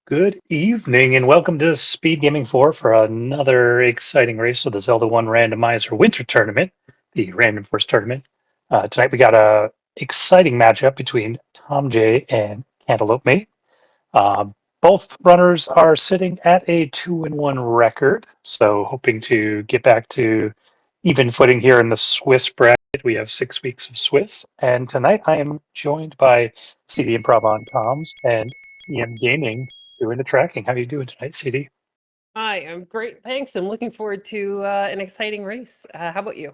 Good evening and welcome to SpeedGaming 4 for another exciting race of the Zelda 1 Randomizer Winter Tournament, the Random Force Tournament. Tonight we got a exciting matchup between thomjay and cantaloupeme. Both runners are sitting at a 2-1 record, so hoping to get back to even footing here in the Swiss bracket. We have 6 weeks of Swiss, and tonight I am joined by CD Improv on comms and EM Gaming doing the tracking. How are you doing tonight, CD? Hi, I'm great. Thanks. I'm looking forward to an exciting race. How about you?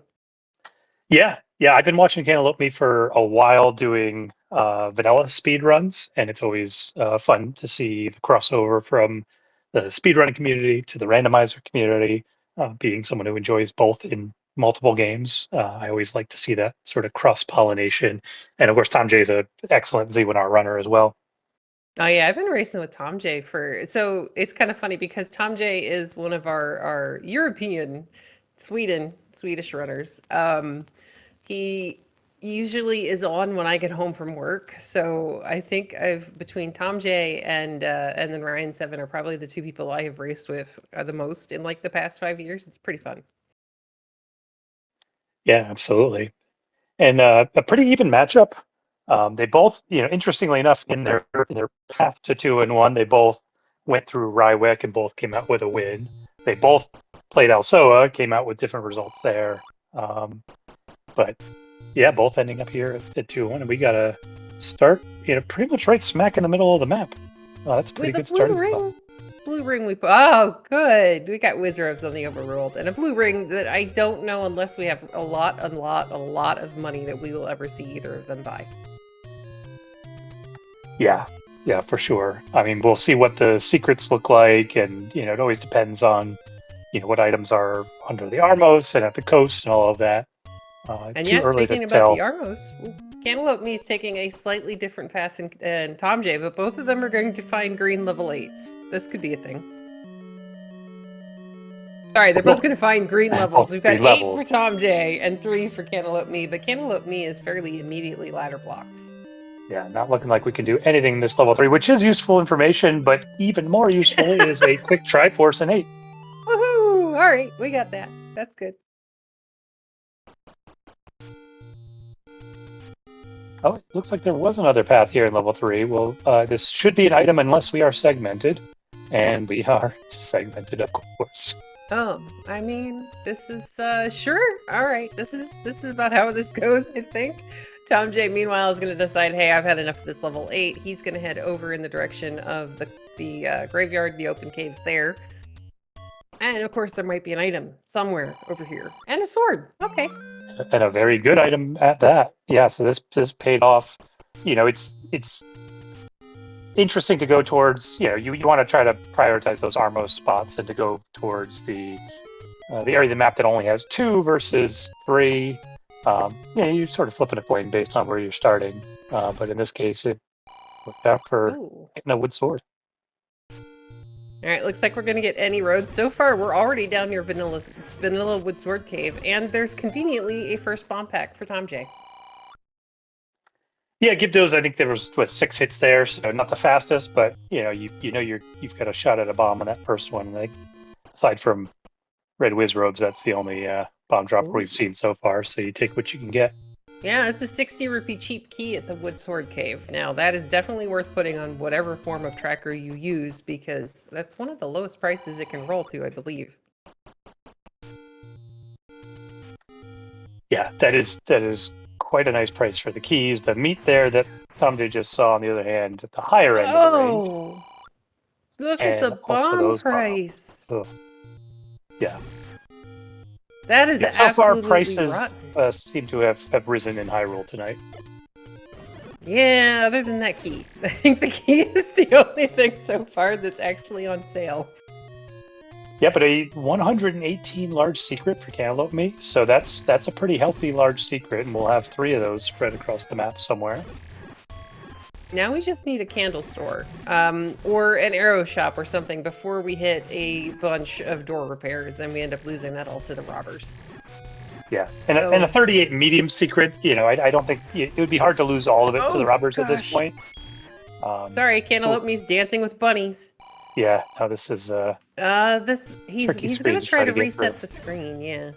Yeah. I've been watching Cantaloupe for a while doing vanilla speed runs, and it's always fun to see the crossover from the speedrunning community to the randomizer community. Being someone who enjoys both in multiple games, I always like to see that sort of cross pollination. And of course, thomjay is an excellent Z1R runner as well. Oh yeah, I've been racing with Tom J for so it's kind of funny because Tom J is one of our European Swedish runners. He usually is on when I get home from work. So I think I've between Tom J and then Ryan Seven are probably the two people I have raced with the most in like the past 5 years. It's pretty fun. Yeah, absolutely. And a pretty even matchup. They both, interestingly enough, in their path to 2-1, they both went through Ryewick and both came out with a win. They both played Alsoa, came out with different results there. But yeah, both ending up here at 2-1, and we gotta start, pretty much right smack in the middle of the map. That's a pretty With a good blue starting spot. ring. Blue ring we put. Oh, good. We got Wizards on the overruled. And a blue ring that I don't know unless we have a lot of money that we will ever see either of them buy. Yeah, for sure. I mean, we'll see what the secrets look like, and it always depends on what items are under the Armos and at the coast and all of that. And Too yet, early to speaking about the tell. Armos, Cantaloupe Me is taking a slightly different path than Tom J, but both of them are going to find green level 8s. This could be a thing. Sorry, they're both going to find green levels. Both We've got 8 levels. for Tom J and 3 for Cantaloupe Me, but Cantaloupe Me is fairly immediately ladder blocked. Yeah, not looking like we can do anything in this level 3, which is useful information, but even more useful is a quick Triforce in 8. Woohoo! All right, we got that. That's good. Oh, it looks like there was another path here in level 3. Well, this should be an item unless we are segmented. And we are segmented, of course. I mean, this is sure. All right, this is about how this goes. I think Tom J. Meanwhile is going to decide, hey, I've had enough of this level 8. He's going to head over in the direction of the graveyard, the open caves there, and of course there might be an item somewhere over here and a sword. Okay. And a very good item at that. Yeah, so this paid off. It's interesting to go towards. You want to try to prioritize those Armos spots and to go towards the area of the map that only has 2 versus 3. You sort of flipping a coin based on where you're starting. But in this case, it worked out for getting a wood sword. All right, looks like we're going to get any roads. So far, we're already down near Vanilla Wood Sword Cave, and there's conveniently a first bomb pack for Tom J. Yeah, Gibdos, I think there was 6 hits there, so not the fastest, but you've got a shot at a bomb on that first one. Like, aside from Red Whiz Robes, that's the only bomb dropper we've seen so far. So you take what you can get. Yeah, it's a 60 rupee cheap key at the Wood Sword Cave. Now, that is definitely worth putting on whatever form of tracker you use, because that's one of the lowest prices it can roll to, I believe. Yeah, that is quite a nice price for the keys. The meat there that thomjay just saw, on the other hand, at the higher end of the range. Look at the bomb price. Yeah. That is so far, prices rotten. Seem to have risen in Hyrule tonight. Yeah, other than that key. I think the key is the only thing so far that's actually on sale. Yeah, but a 118 large secret for Cantaloupeme, so that's a pretty healthy large secret, and we'll have 3 of those spread across the map somewhere. Now we just need a candle store, or an arrow shop or something before we hit a bunch of door repairs and we end up losing that all to the robbers. Yeah, and a 38 medium secret, I don't think it would be hard to lose all of it to the robbers at this point. Sorry, Cantaloupeme's dancing with bunnies. Yeah, no, this is tricky He's gonna speed to try try to to get through. reset the screen, yeah.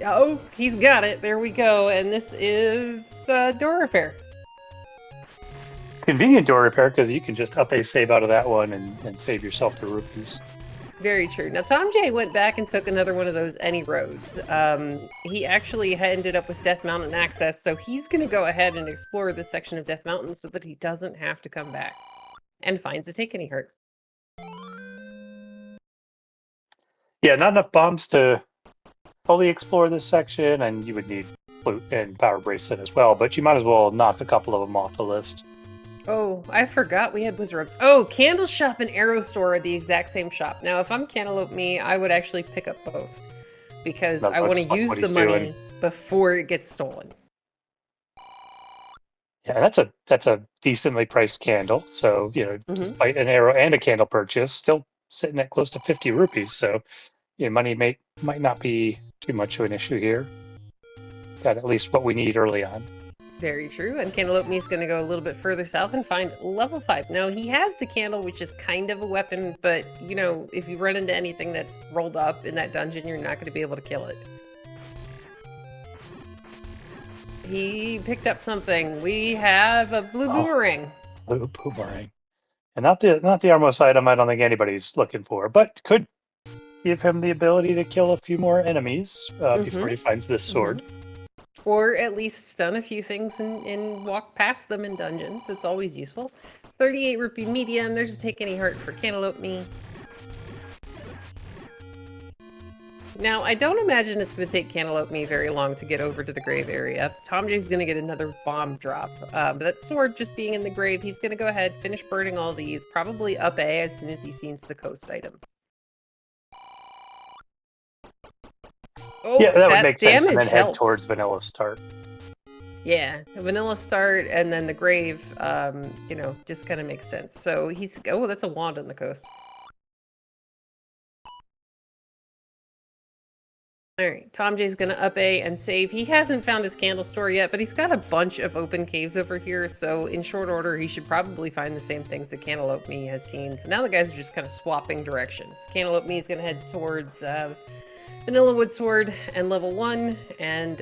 Oh, he's got it. There we go. And this is door repair. Convenient door repair because you can just up a save out of that one and save yourself the rupees. Very true. Now, Tom J went back and took another one of those any roads. He actually ended up with Death Mountain access, so he's going to go ahead and explore this section of Death Mountain so that he doesn't have to come back and finds a take any hurt. Yeah, not enough bombs to fully explore this section, and you would need flute and power bracelet as well, but you might as well knock a couple of them off the list. Oh, I forgot we had Wizards. Oh, Candle Shop and Arrow Store are the exact same shop. Now, if I'm Cantaloupeme, I would actually pick up both because I want to Like use what the he's money doing. before it gets stolen. Yeah, that's a decently priced candle. So, despite an arrow and a candle purchase, still sitting at close to 50 rupees. So, money might not be too much of an issue here. Got at least what we need early on. Very true. And Cantaloupeme is going to go a little bit further south and find level 5. Now, he has the candle, which is kind of a weapon, but, if you run into anything that's rolled up in that dungeon, you're not going to be able to kill it. He picked up something. We have a blue boomerang. Blue boomerang. And not the Armos item I don't think anybody's looking for, but could give him the ability to kill a few more enemies before he finds this sword. Or at least stun a few things and walk past them in dungeons. It's always useful. 38 rupee medium. There's a take any heart for Cantaloupeme. Now, I don't imagine it's going to take Cantaloupeme very long to get over to the grave area. Tom Jay's going to get another bomb drop. But that sword just being in the grave, he's going to go ahead, finish burning all these, probably up A as soon as he sees the coast item. Oh, Yeah, that would make sense, and then head helped. towards Vanilla Start. Yeah, the Vanilla Start and then the grave, just kind of makes sense. So that's a wand on the coast. All right, Tom Jay's gonna up A and save. He hasn't found his candle store yet, but he's got a bunch of open caves over here, so in short order, he should probably find the same things that Cantaloupeme has seen. So now the guys are just kind of swapping directions. Cantaloupeme is gonna head towards Vanilla Wood Sword and level 1, and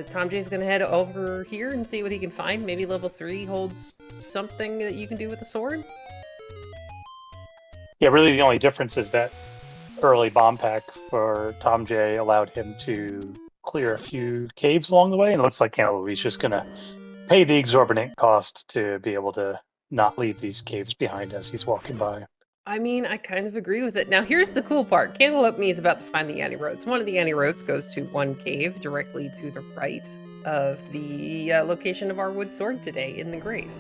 Tom Jay's gonna head over here and see what he can find. Maybe level 3 holds something that you can do with a sword? Yeah, really the only difference is that early bomb pack for Tom Jay allowed him to clear a few caves along the way, and it looks like Cantaloupe's just going to pay the exorbitant cost to be able to not leave these caves behind as he's walking by. I mean, I kind of agree with it. Now, here's the cool part. Cantaloupeme is about to find the anti-roads. One of the anti-roads goes to one cave directly to the right of the location of our wood sword today in the grave.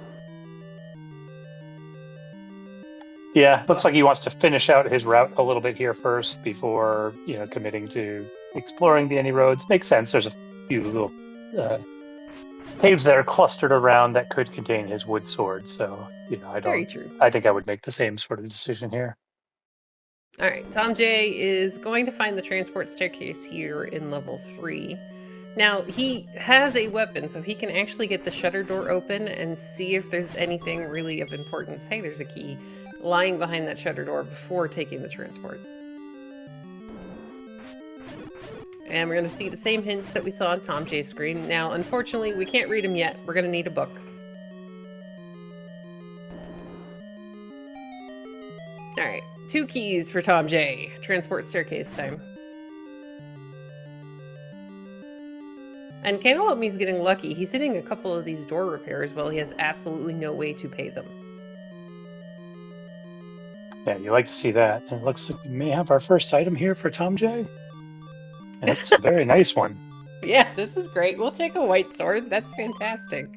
Yeah, looks like he wants to finish out his route a little bit here first before, committing to exploring the any roads. Makes sense. There's a few little caves that are clustered around that could contain his wood sword. So, Very true. I think I would make the same sort of decision here. All right, Tom Jay is going to find the transport staircase here in level 3. Now, he has a weapon, so he can actually get the shutter door open and see if there's anything really of importance. Hey, there's a key lying behind that shutter door before taking the transport. And we're going to see the same hints that we saw on Tom Jay's screen. Now, unfortunately, we can't read them yet. We're going to need a book. All right, 2 keys for Tom Jay. Transport staircase time. And Cantaloupeme's getting lucky. He's hitting a couple of these door repairs while he has absolutely no way to pay them. Yeah, you like to see that. And it looks like we may have our first item here for Tom Jay. And it's a very nice one. Yeah, this is great. We'll take a white sword. That's fantastic.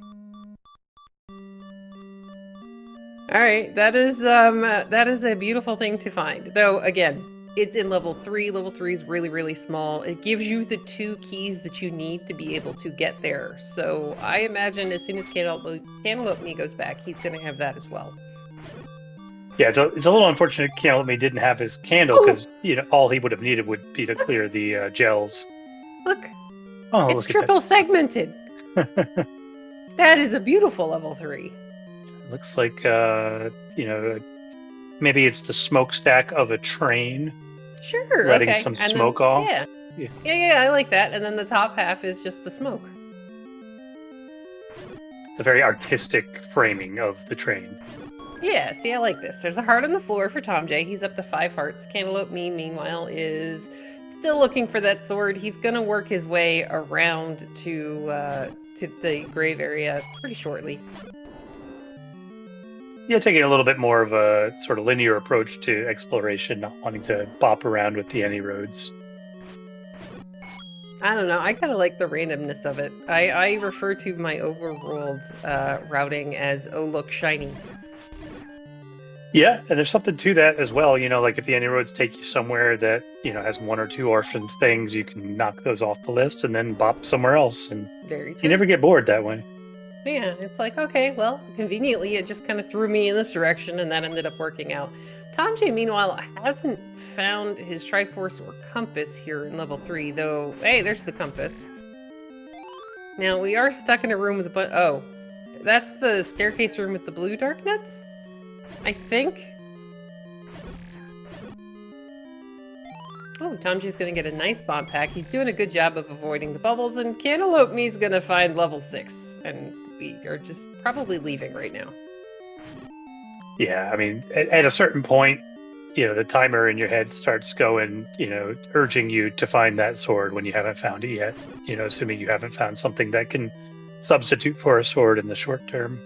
All right, that is a beautiful thing to find. Though again, it's in level 3. Level 3 is really, really small. It gives you the 2 keys that you need to be able to get there. So I imagine as soon as Cantaloupeme goes back, he's going to have that as well. Yeah, it's a little unfortunate Cantaloupeme didn't have his candle because all he would have needed would be to clear the gels. Look, it's triple segmented. That is a beautiful level 3. Looks like maybe it's the smokestack of a train Sure, letting okay. some And then, smoke off. yeah. Yeah. Yeah, I like that. And then the top half is just the smoke. It's a very artistic framing of the train. Yeah, see, I like this. There's a heart on the floor for thomjay. He's up to 5 hearts. Cantaloupeme, meanwhile, is still looking for that sword. He's gonna work his way around to the grave area pretty shortly. Yeah, taking a little bit more of a sort of linear approach to exploration, not wanting to bop around with the any roads. I don't know. I kind of like the randomness of it. I refer to my overworld routing as "Oh look, shiny." Yeah, and there's something to that as well. Like if the any roads take you somewhere that has 1 or 2 orphan things, you can knock those off the list and then bop somewhere else, and Very true. you never get bored that way. Yeah, it's like, okay, well, conveniently, it just kind of threw me in this direction, and that ended up working out. thomjay, meanwhile, hasn't found his Triforce or compass here in level 3, though, hey, there's the compass. Now, we are stuck in a room with a bunch... Oh, that's the staircase room with the blue dark nuts? I think? Oh, thomjay's gonna get a nice bomb pack. He's doing a good job of avoiding the bubbles, and Cantaloupeme's gonna find level 6, and we are just probably leaving right now. Yeah, I mean, at a certain point, the timer in your head starts going, urging you to find that sword when you haven't found it yet, assuming you haven't found something that can substitute for a sword in the short term.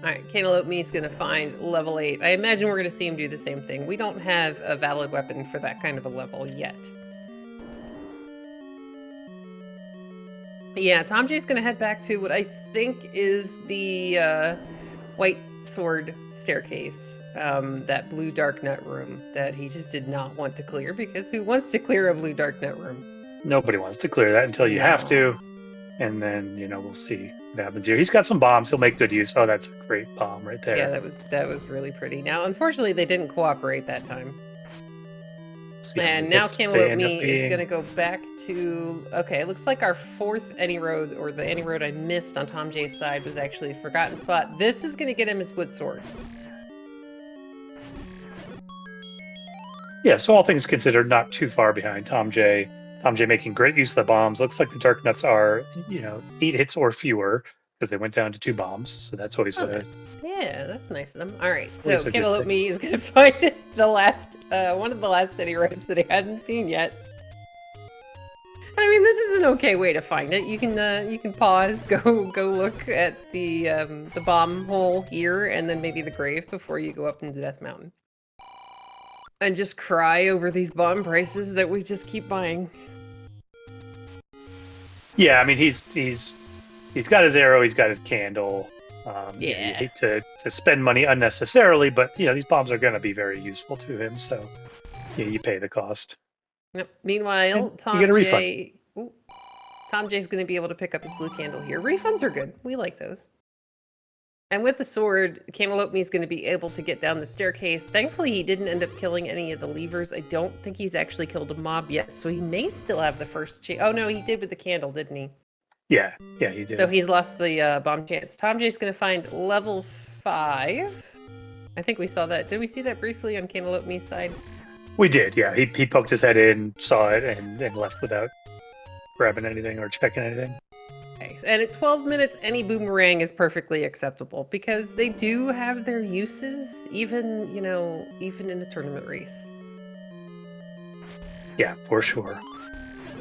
All right, Cantaloupeme's gonna find level 8. I imagine we're gonna see him do the same thing. We don't have a valid weapon for that kind of a level yet. Yeah, thomjay's gonna head back to what I think is the white sword staircase. That blue dark nut room that he just did not want to clear, because who wants to clear a blue dark nut room? Nobody wants to clear that until you have to, and then we'll see what happens here. He's got some bombs. He'll make good use. Oh, that's a great bomb right there. Yeah, that was really pretty. Now, unfortunately, they didn't cooperate that time. And now Cantaloupe is going to go back to... Okay, it looks like our 4th any road, or the any road I missed on thomjay's side, was actually a forgotten spot. This is going to get him his wood sword. Yeah, so all things considered, not too far behind thomjay. thomjay making great use of the bombs. Looks like the dark nuts are, 8 hits or fewer, because they went down to 2 bombs. So that's always yeah, that's nice of them. All right, so Cantaloupe is going to find the last, one of the last city roads that he hadn't seen yet. I mean, this is an okay way to find it. You can pause, go look at the bomb hole here, and then maybe the grave before you go up into Death Mountain, and just cry over these bomb prices that we just keep buying. Yeah, I mean, he's got his arrow, he's got his candle. Yeah. You hate to spend money unnecessarily, but these bombs are going to be very useful to him, so you pay the cost. Yep. Meanwhile, thomjay's going to be able to pick up his blue candle here. Refunds are good. We like those. And with the sword, Cantaloupe is going to be able to get down the staircase. Thankfully, he didn't end up killing any of the levers. I don't think he's actually killed a mob yet, so he may still have the first chance. Oh, no, he did with the candle, didn't he? Yeah, he did. So he's lost the bomb chance. thomjay's going to find level 5. I think we saw that. Did we see that briefly on Cantaloupe's side? We did, yeah. He poked his head in, saw it, and left without grabbing anything or checking anything. Okay. And at 12 minutes, any boomerang is perfectly acceptable, because they do have their uses, even in a tournament race. Yeah, for sure.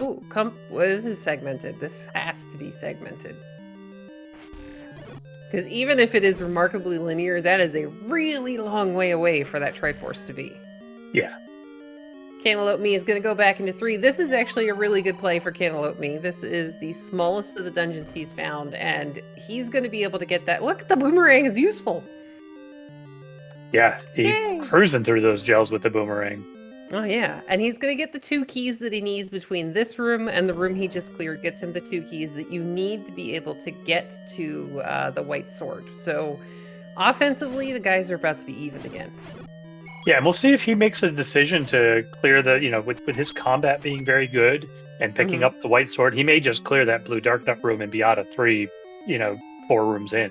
Ooh, well, this is segmented. This has to be segmented. Because even if it is remarkably linear, that is a really long way away for that Triforce to be. Yeah. Cantaloupe is going to go back into 3. This is actually a really good play for Cantaloupe. This is the smallest of the dungeons he's found, and he's going to be able to get that. Look, the boomerang is useful. Yeah, he's cruising through those gels with the boomerang. Oh, yeah. And he's going to get the 2 keys that he needs between this room and the room he just cleared. Gets him the 2 keys that you need to be able to get to the white sword. So, offensively, the guys are about to be even again. Yeah, and we'll see if he makes a decision to clear the, with his combat being very good and picking up the white sword, he may just clear that blue dark nut room and be out of 3, 4 rooms in.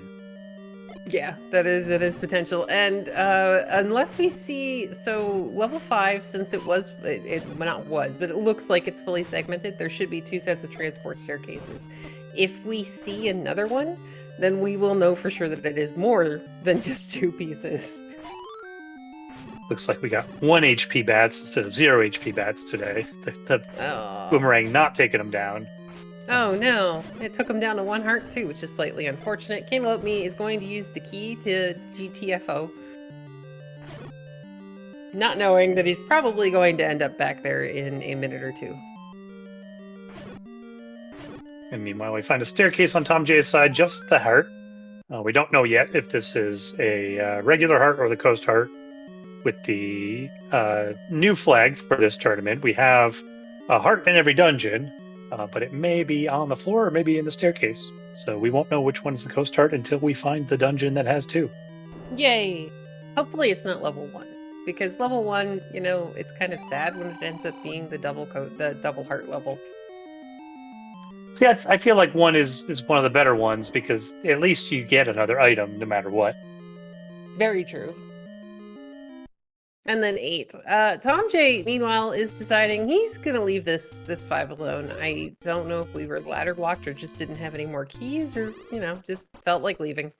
Yeah, that is potential. And unless we see, so level 5, since it was, well, not was, but it looks like it's fully segmented, there should be 2 sets of transport staircases. If we see another one, then we will know for sure that it is more than just 2 pieces. Looks like we got 1 HP bats instead of 0 HP bats today. The Oh. boomerang not taking them down. Oh no, it took him down to 1 heart too, which is slightly unfortunate. Cantaloupe is going to use the key to GTFO. Not knowing that he's probably going to end up back there in a minute or 2. And meanwhile, we find a staircase on Tom J's side, just the heart. We don't know yet if this is a regular heart or the coast heart. With the new flag for this tournament, we have a heart in every dungeon, but it may be on the floor or maybe in the staircase. So we won't know which one's the coast heart until we find the dungeon that has 2. Yay! Hopefully it's not level 1. Because level 1, you know, it's kind of sad when it ends up being the double heart level. See, I feel like 1 is one of the better ones because at least you get another item no matter what. Very true. And then 8. Tom J, meanwhile, is deciding he's going to leave this 5 alone. I don't know if we were ladder blocked or just didn't have any more keys or, you know, just felt like leaving.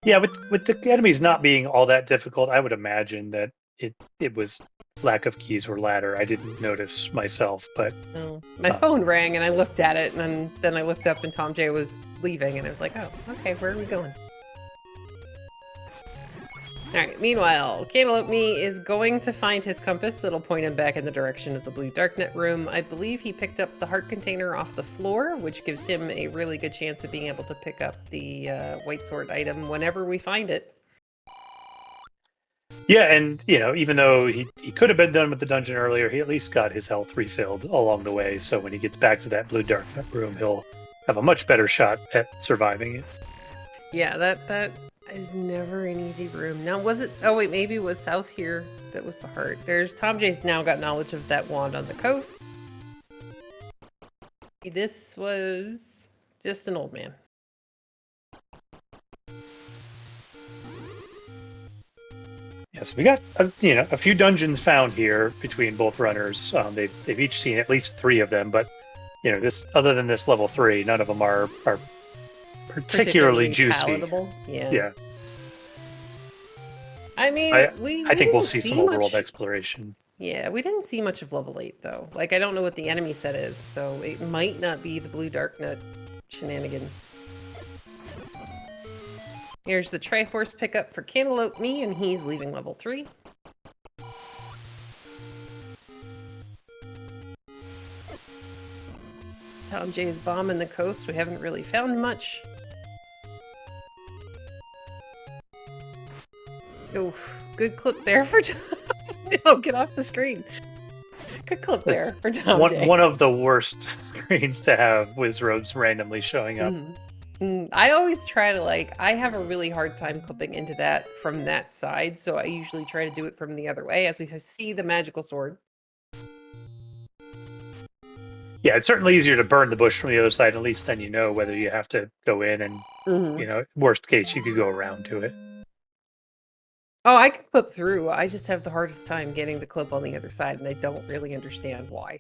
Yeah, with the enemies not being all that difficult, I would imagine that it was lack of keys or ladder. I didn't notice myself, but... Oh, my phone rang and I looked at it and then I looked up and Tom J was leaving and I was like, oh, okay, where are we going? Alright, meanwhile, Cantaloupe is going to find his compass that'll point him back in the direction of the blue darknet room. I believe he picked up the heart container off the floor, which gives him a really good chance of being able to pick up the white sword item whenever we find it. Yeah, and, you know, even though he could have been done with the dungeon earlier, he at least got his health refilled along the way, so when he gets back to that blue darknet room, he'll have a much better shot at surviving it. Yeah, that is never an easy room. Now, was it... Oh, wait, maybe it was south here that was the heart. Tom J's now got knowledge of that wand on the coast. This was just an old man. Yes, we got a few dungeons found here between both runners. They've each seen at least 3 of them, but this other than this level 3, none of them are particularly juicy. Palatable. Yeah. I mean, I think we'll see some overworld exploration. Yeah, we didn't see much of level 8 though. Like, I don't know what the enemy set is, so it might not be the blue darknet shenanigans. Here's the Triforce pickup for Cantaloupe and he's leaving level 3. Tom J's bombing the coast. We haven't really found much. Oof, good clip there for Tom. No, get off the screen. Good clip there for Tom J. One of the worst screens to have Wizrobes randomly showing up. I always try to, I have a really hard time clipping into that from that side, so I usually try to do it from the other way as we see the magical sword. Yeah, it's certainly easier to burn the bush from the other side, at least then you know whether you have to go in and, worst case, you could go around to it. Oh, I can clip through. I just have the hardest time getting the clip on the other side, and I don't really understand why.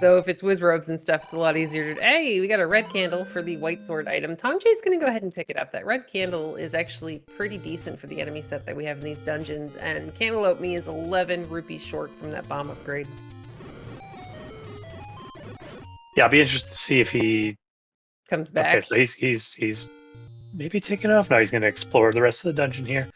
Though if it's Wizrobes and stuff, it's a lot easier to... Hey, we got a red candle for the white sword item. Tom J's going to go ahead and pick it up. That red candle is actually pretty decent for the enemy set that we have in these dungeons, and Cantaloupe is 11 rupees short from that bomb upgrade. Yeah, I'll be interested to see if he... comes back. Okay, so he's maybe taking off. No, he's going to explore the rest of the dungeon here.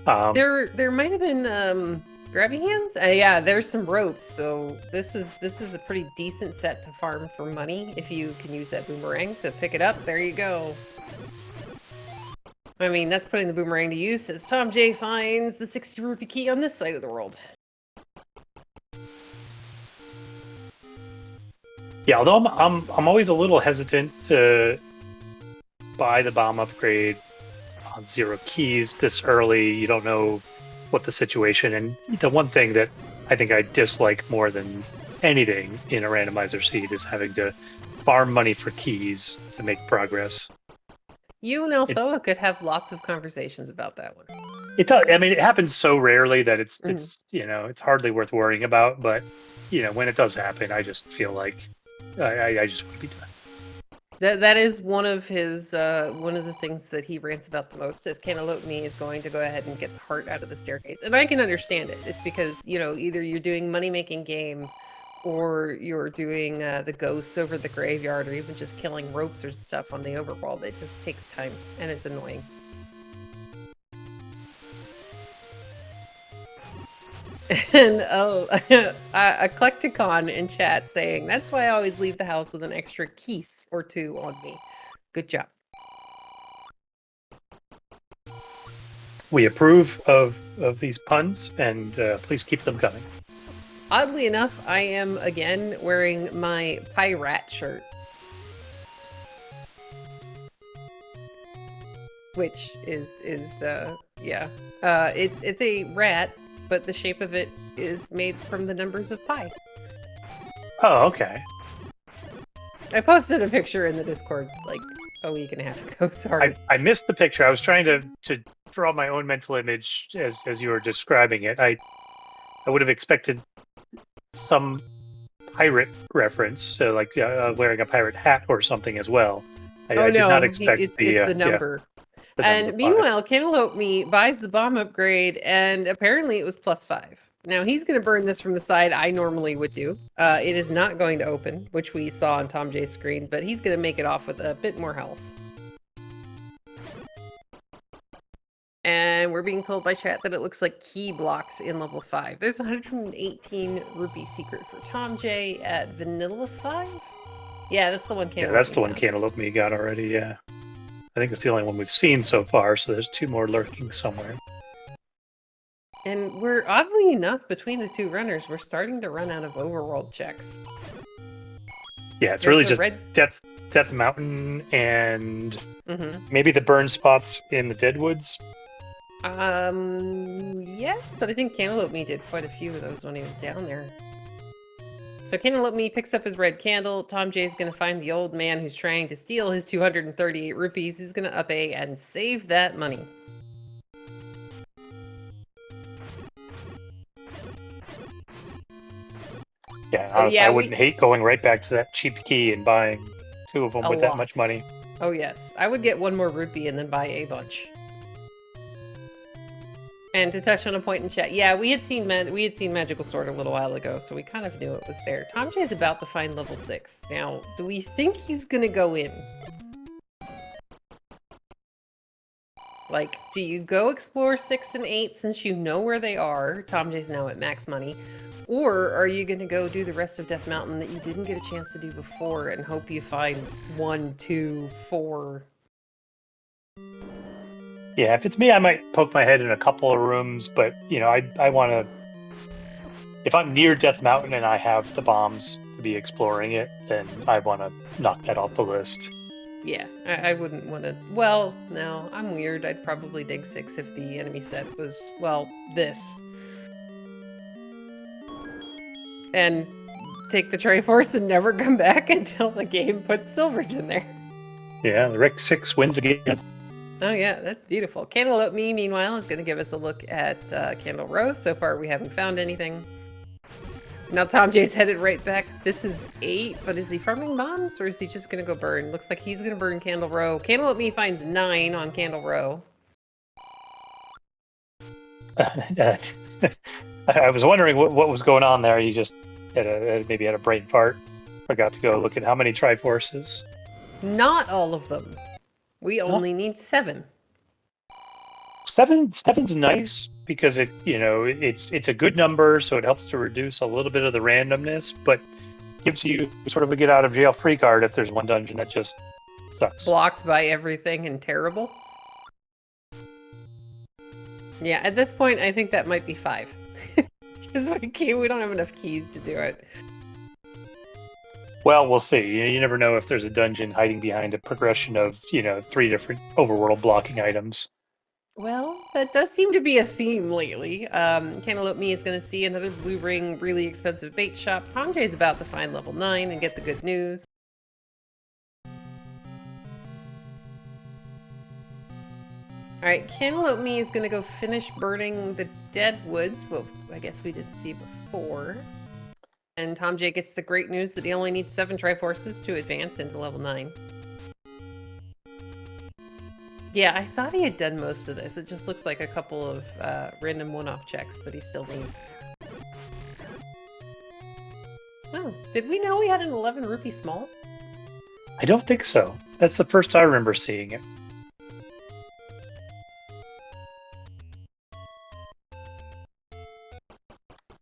There might have been grabby hands. Yeah, there's some ropes. So this is a pretty decent set to farm for money if you can use that boomerang to pick it up. There you go. I mean, that's putting the boomerang to use as Tom J finds the 60 rupee key on this side of the world. Yeah, although I'm always a little hesitant to buy the bomb upgrade on 0 keys this early. You don't know what the situation, and the one thing that I think I dislike more than anything in a randomizer seed is having to farm money for keys to make progress. You and El Soa could have lots of conversations about that one. It does. I mean, it happens so rarely that it's Mhm. it's hardly worth worrying about. But when it does happen, I just feel like I just want to be done. That is one of his one of the things that he rants about the most is Cantaloupeme is going to go ahead and get the heart out of the staircase. And I can understand it. It's because, either you're doing money-making game or you're doing the ghosts over the graveyard or even just killing ropes or stuff on the overworld. It just takes time and it's annoying. And Eclecticon in chat saying, that's why I always leave the house with an extra keys or two on me. Good job. We approve of these puns, and please keep them coming. Oddly enough, I am again wearing my pirate shirt. Which is yeah. It's a rat, but the shape of it is made from the numbers of pi. Oh, okay. I posted a picture in the Discord like a week and a half ago. Sorry. I missed the picture. I was trying to draw my own mental image as you were describing it. I would have expected some pirate reference, so like wearing a pirate hat or something as well. I did not expect it's the number. And meanwhile, Cantaloupeme buys the bomb upgrade, and apparently it was +5. Now he's going to burn this from the side I normally would do. It is not going to open, which we saw on thomjay's screen, but he's going to make it off with a bit more health. And we're being told by chat that it looks like key blocks in level 5. There's 118 rupee secret for thomjay at vanilla 5? Yeah, that's the one Cantaloupeme. Yeah, that's the one Cantaloupeme got already, yeah. I think it's the only one we've seen so far, so there's 2 more lurking somewhere. And we're, oddly enough, between the 2 runners, we're starting to run out of overworld checks. Yeah, it's really just Death Mountain and maybe the burn spots in the Deadwoods. Yes, but I think Cantaloupeme did quite a few of those when he was down there. So Cantaloupeme picks up his red candle. thomjay's going to find the old man who's trying to steal his 238 rupees. He's going to up A and save that money. Yeah, honestly, I wouldn't hate going right back to that cheap key and buying 2 of them with that much money. Oh yes, I would get 1 more rupee and then buy a bunch. And to touch on a point in chat, yeah, we had seen Magical Sword a little while ago, so we kind of knew it was there. thomjay's about to find level 6. Now, do we think he's gonna go in? Like, do you go explore 6 and 8 since you know where they are? thomjay's now at max money. Or are you gonna go do the rest of Death Mountain that you didn't get a chance to do before and hope you find 1, 2, 4... Yeah, if it's me, I might poke my head in a couple of rooms, but, I want to... If I'm near Death Mountain and I have the bombs to be exploring it, then I want to knock that off the list. Yeah, I wouldn't want to... Well, no, I'm weird. I'd probably dig 6 if the enemy set was, well, this. And take the Triforce and never come back until the game puts silvers in there. Yeah, the Rec 6 wins again. Oh yeah, that's beautiful. Cantaloupeme, meanwhile, is going to give us a look at Candle Row. So far, we haven't found anything. Now thomjay's headed right back. This is 8, but is he farming bombs or is he just going to go burn? Looks like he's going to burn Candle Row. Cantaloupeme finds 9 on Candle Row. I was wondering what was going on there. You just maybe had a brain fart. Forgot to go look at how many Triforces. Not all of them. We only need 7. 7's nice because it's a good number, so it helps to reduce a little bit of the randomness, but gives you sort of a get out of jail free card if there's one dungeon that just sucks. Blocked by everything and terrible. Yeah, at this point, I think that might be 5. Because we don't have enough keys to do it. Well, we'll see. You never know if there's a dungeon hiding behind a progression of, 3 different overworld blocking items. Well, that does seem to be a theme lately. Cantaloupeme is going to see another blue ring, really expensive bait shop. thomjay's about to find level 9 and get the good news. All right, Cantaloupe Me is gonna go finish burning the dead woods. Well, I guess we didn't see before. And Tom J gets the great news that he only needs 7 Triforces to advance into level 9. Yeah, I thought he had done most of this. It just looks like a couple of random one-off checks that he still needs. Oh, did we know we had an 11 rupee small? I don't think so. That's the first I remember seeing it.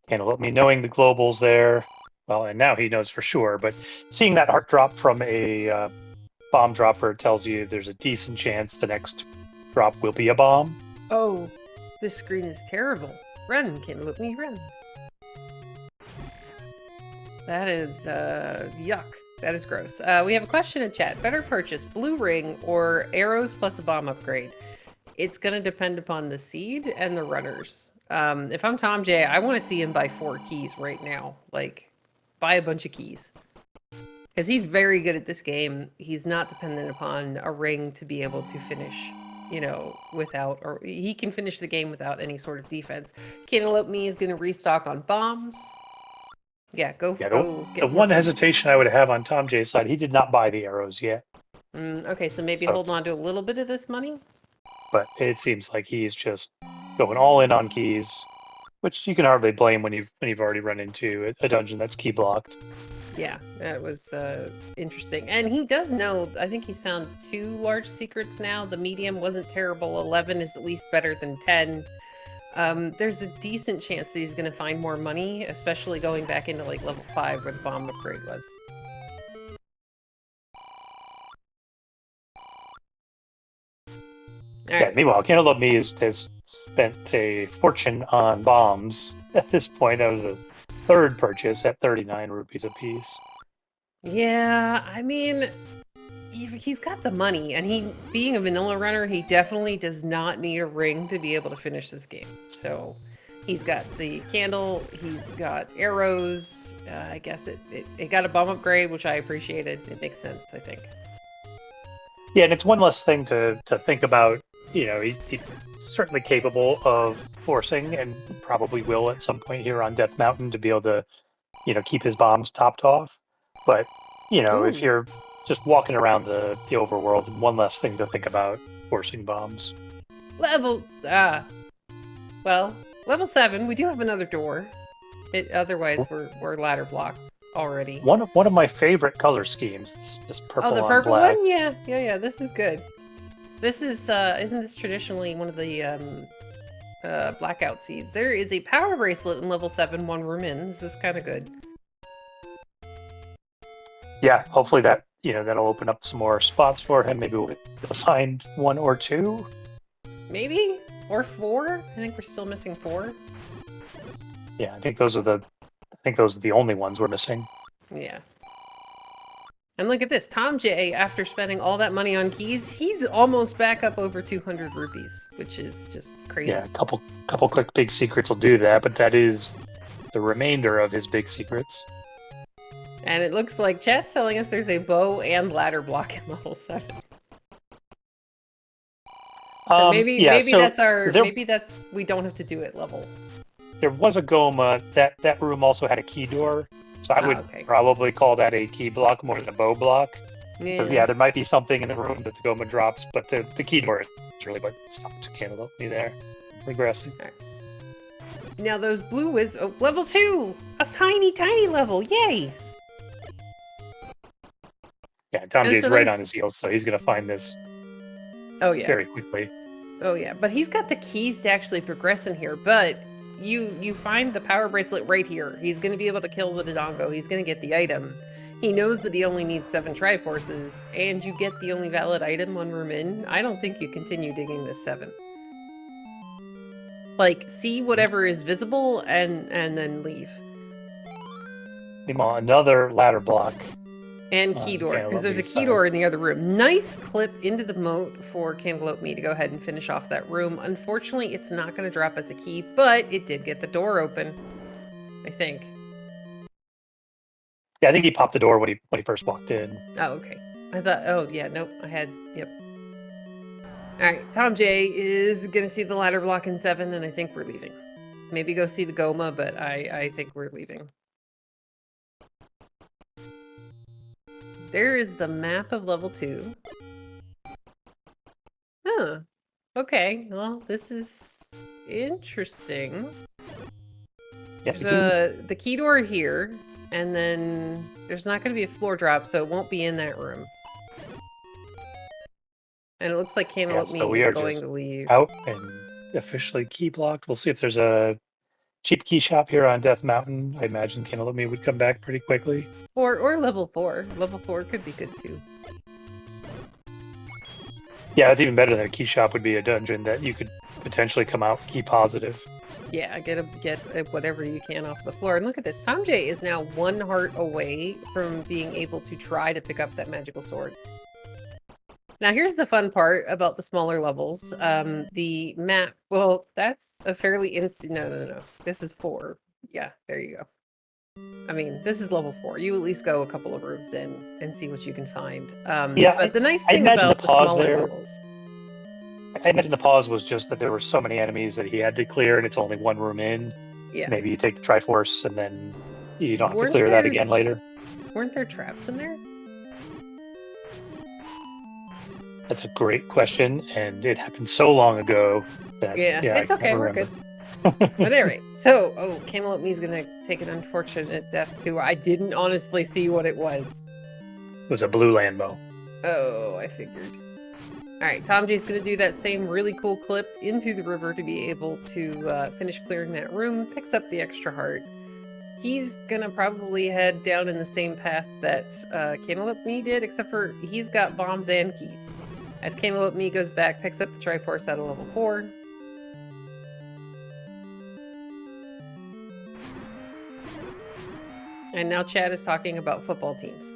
Cantaloupe Me knowing the globals there. Well, and now he knows for sure, but seeing that heart drop from a bomb dropper tells you there's a decent chance the next drop will be a bomb. Oh, this screen is terrible. Run, Cantaloupe Me, run. That is, yuck. That is gross. We have a question in chat. Better purchase blue ring or arrows plus a bomb upgrade? It's going to depend upon the seed and the runners. If I'm Tom J, I want to see him buy 4 keys right now. Like, buy a bunch of keys. Because he's very good at this game. He's not dependent upon a ring to be able to finish, you know, without, or he can finish the game without any sort of defense. Cantaloupe Me is going to restock on bombs. Yeah, go get the one keys. hesitation I would have on Tom J's side, he did not buy the arrows yet. Okay, so maybe hold on to a little bit of this money? But it seems like he's just going all in on keys, which you can hardly blame when you've already run into a dungeon that's key blocked. Yeah, that was interesting. And he does know, I think he's found 2 large secrets now. The medium wasn't terrible. 11 is at least better than 10. There's a decent chance that he's going to find more money, especially going back into like level 5 where the bomb upgrade was. Yeah, meanwhile, Cantaloupe Me has spent a fortune on bombs. At this point, that was the 3rd purchase at 39 rupees apiece. Yeah, I mean, he's got the money, and he, being a vanilla runner, he definitely does not need a ring to be able to finish this game. So he's got the candle, he's got arrows. I guess it got a bomb upgrade, which I appreciated. It makes sense, I think. Yeah, and it's one less thing to think about. You know, he's certainly capable of forcing, and probably will at some point here on Death Mountain to be able to, you know, keep his bombs topped off. But, you know, if you're just walking around the overworld, one less thing to think about forcing bombs. Well, level 7, we do have another door. Otherwise, we're ladder blocked already. One of my favorite color schemes, this purple on black. Oh, the purple one? Yeah, this is good. This is, isn't this traditionally one of the blackout seeds? There is a power bracelet in level 7, 1 room in. This is kind of good. Yeah, hopefully that, you know, that'll open up some more spots for him. Maybe we'll find 1 or 2. Maybe? Or 4? I think we're still missing 4. Yeah, I think those are the only ones we're missing. Yeah. And look at this, Tom J, after spending all that money on keys, he's almost back up over 200 rupees, which is just crazy. Yeah, a couple quick big secrets will do that, but that is the remainder of his big secrets. And it looks like chat's telling us there's a bow and ladder block in level 7. So maybe that's we don't have to do it level. There was a Goma, that room also had a key door. So I would probably call that a key block more than a bow block. Because, there might be something in the room that the Goma drops, but the key door is really what stopped Cantaloupe Me there. Regressing. Right. Now those blue is level 2! A tiny, tiny level! Yay! Yeah, Tom J's right on his heels, so he's going to find this very quickly. Oh yeah, but he's got the keys to actually progress in here, but you find the power bracelet right here. He's going to be able to kill the Dodongo. He's going to get the item. He knows that he only needs 7 Triforces, and you get the only valid item 1 room in. I don't think you continue digging this 7. Like, see whatever is visible and then leave. Meanwhile, another ladder block. And key door, because there's a key door in the other room. Nice clip into the moat for Cantaloupe Me to go ahead and finish off that room. Unfortunately, it's not going to drop as a key, but it did get the door open, I think. Yeah, I think he popped the door when he first walked in. Oh, okay. I thought, oh, yeah, nope, I had, yep. All right, Tom J is gonna see the ladder block in 7, and I think we're leaving. Maybe go see the Goma, but I think we're leaving. There is the map of level 2. Huh. Okay, well, this is interesting. Yeah, There's the key door here, and then there's not going to be a floor drop, so it won't be in that room. And it looks like Cantaloupe so we is are going just to leave. out and officially key blocked. We'll see if there's a cheap key shop here on Death Mountain. I imagine Cantaloupeme would come back pretty quickly. Or level 4. Level 4 could be good too. Yeah, it's even better than a key shop would be a dungeon that you could potentially come out key positive. Yeah, get whatever you can off the floor. And look at this. Tom J is now 1 heart away from being able to try to pick up that magical sword. Now, here's the fun part about the smaller levels. The map, well, that's a fairly instant. No. This is 4. Yeah, there you go. I mean, this is level 4. You at least go a couple of rooms in and see what you can find. Yeah, but the nice I thing imagine about the the pause smaller there- levels. I imagine the pause was just that there were so many enemies that he had to clear, and it's only 1 room in. Yeah. Maybe you take the Triforce, and then you don't have Weren't to clear that there- again later. Weren't there traps in there? That's a great question, and it happened so long ago that Yeah, it's I okay. can't We're remember. good. But anyway, so, Cantaloupe is going to take an unfortunate death too. I didn't honestly see what it was. It was a blue Landmo. Oh, I figured. All right, Tom J's going to do that same really cool clip into the river to be able to finish clearing that room, picks up the extra heart. He's going to probably head down in the same path that Cantaloupe Me did, except for he's got bombs and keys. As Cantaloupe Me goes back, picks up the Triforce out of level 4. And now Chad is talking about football teams.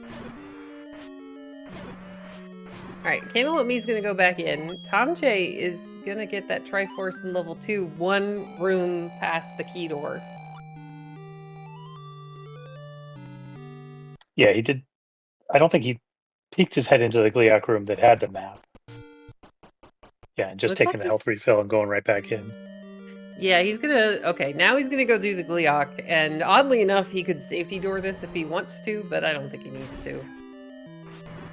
Alright, Cantaloupe Me's gonna go back in. Tom J is gonna get that Triforce in level 2, 1 room past the key door. Yeah, he did. I don't think he peeked his head into the Gliok room that had the map. Yeah, and just Looks taking like the health he's- refill and going right back in. Yeah, he's gonna... Okay, now he's gonna go do the Gliok, and oddly enough, he could safety door this if he wants to, but I don't think he needs to.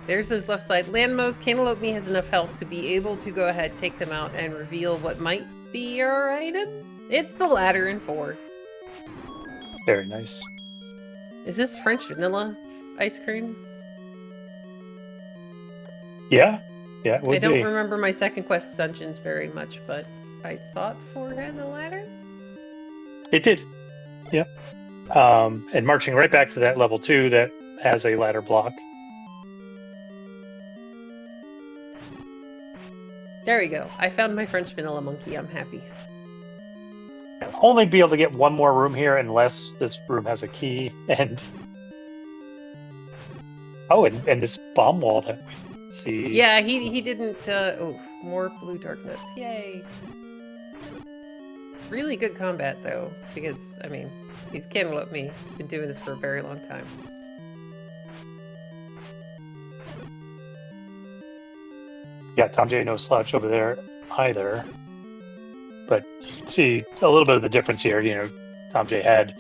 There's his left side landmos. Cantaloupe Me has enough health to be able to go ahead, take them out, and reveal what might be our item. It's the ladder in 4. Very nice. Is this French vanilla ice cream? Yeah, it would I don't be. remember my second quest dungeons very much, but I thought 4 had a ladder. It did. Yep. And marching right back to that level 2 that has a ladder block. There we go. I found my French vanilla monkey. I'm happy. I'll only be able to get 1 more room here unless this room has a key. And and this bomb wall that we see. Yeah, he didn't. More blue dark nuts. Yay! Really good combat though, because I mean, he's Cantaloupe Me. He's been doing this for a very long time. Yeah, Tom J no slouch over there either. But you can see a little bit of the difference here. You know, Tom J had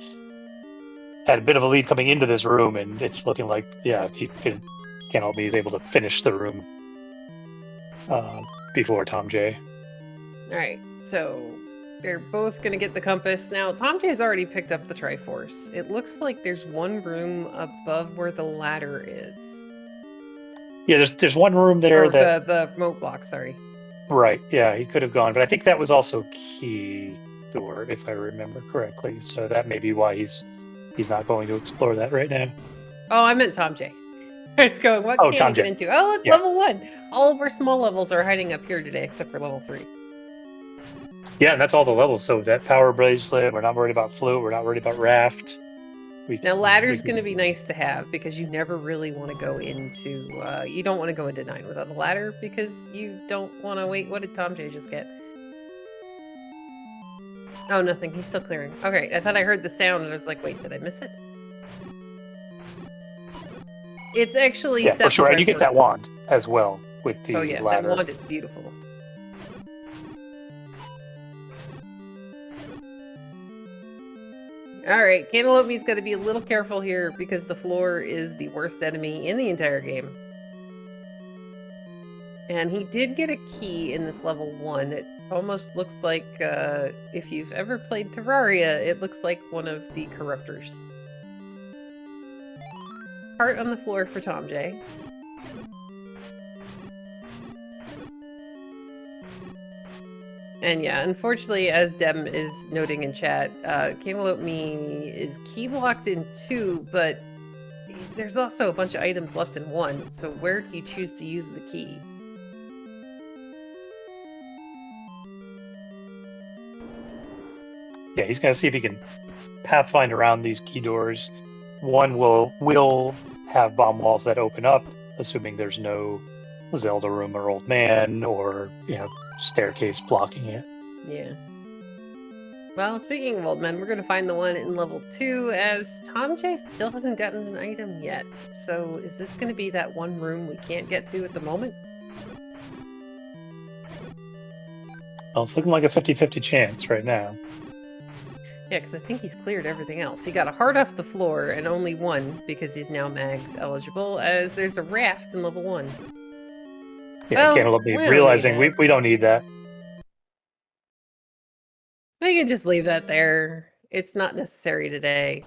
a bit of a lead coming into this room, and it's looking like, Cantaloupe Me is able to finish the room before Tom J. All right, so they're both gonna get the compass now. Tom J's already picked up the Triforce. It looks like there's 1 room above where the ladder is. Yeah, there's 1 room there Or that the remote block. Sorry. right. Yeah, he could have gone, but I think that was also key door, if I remember correctly. So that may be why he's not going to explore that right now. Oh, I meant Tom J. I was going, what can Tom we get J. into? Oh, look, Yeah. level 1. All of our small levels are hiding up here today, except for level 3. Yeah, and that's all the levels. So that power bracelet, we're not worried about flute, we're not worried about raft. Now, ladder's going to be nice to have because you never really want to go into... you don't want to go into 9 without a ladder because you don't want to wait. What did Tom J just get? Oh, nothing. He's still clearing. Okay, I thought I heard the sound and I was like, wait, did I miss it? It's actually... Yeah, for 7 sure. And you get that Triforces. wand as well with the Oh, yeah, ladder. that wand is beautiful. Alright, Cantaloupe's got to be a little careful here because the floor is the worst enemy in the entire game. And he did get a key in this level 1. It almost looks like, if you've ever played Terraria, it looks like one of the corruptors. Heart on the floor for thomjay. And yeah, unfortunately, as Dem is noting in chat, Cantaloupe is key blocked in 2, but there's also a bunch of items left in 1, so where do you choose to use the key? Yeah, he's gonna see if he can pathfind around these key doors. One will have bomb walls that open up, assuming there's no Zelda room or old man or staircase blocking it. Yeah. Well, speaking of old men, we're going to find the one in level 2, as thomjay still hasn't gotten an item yet. So is this going to be that one room we can't get to at the moment? Well, it's looking like a 50-50 chance right now. Yeah, because I think he's cleared everything else. He got a heart off the floor and only 1 because he's now mags eligible, as there's a raft in level 1. Yeah, Cantaloupe realizing we don't need that. We can just leave that there. It's not necessary today.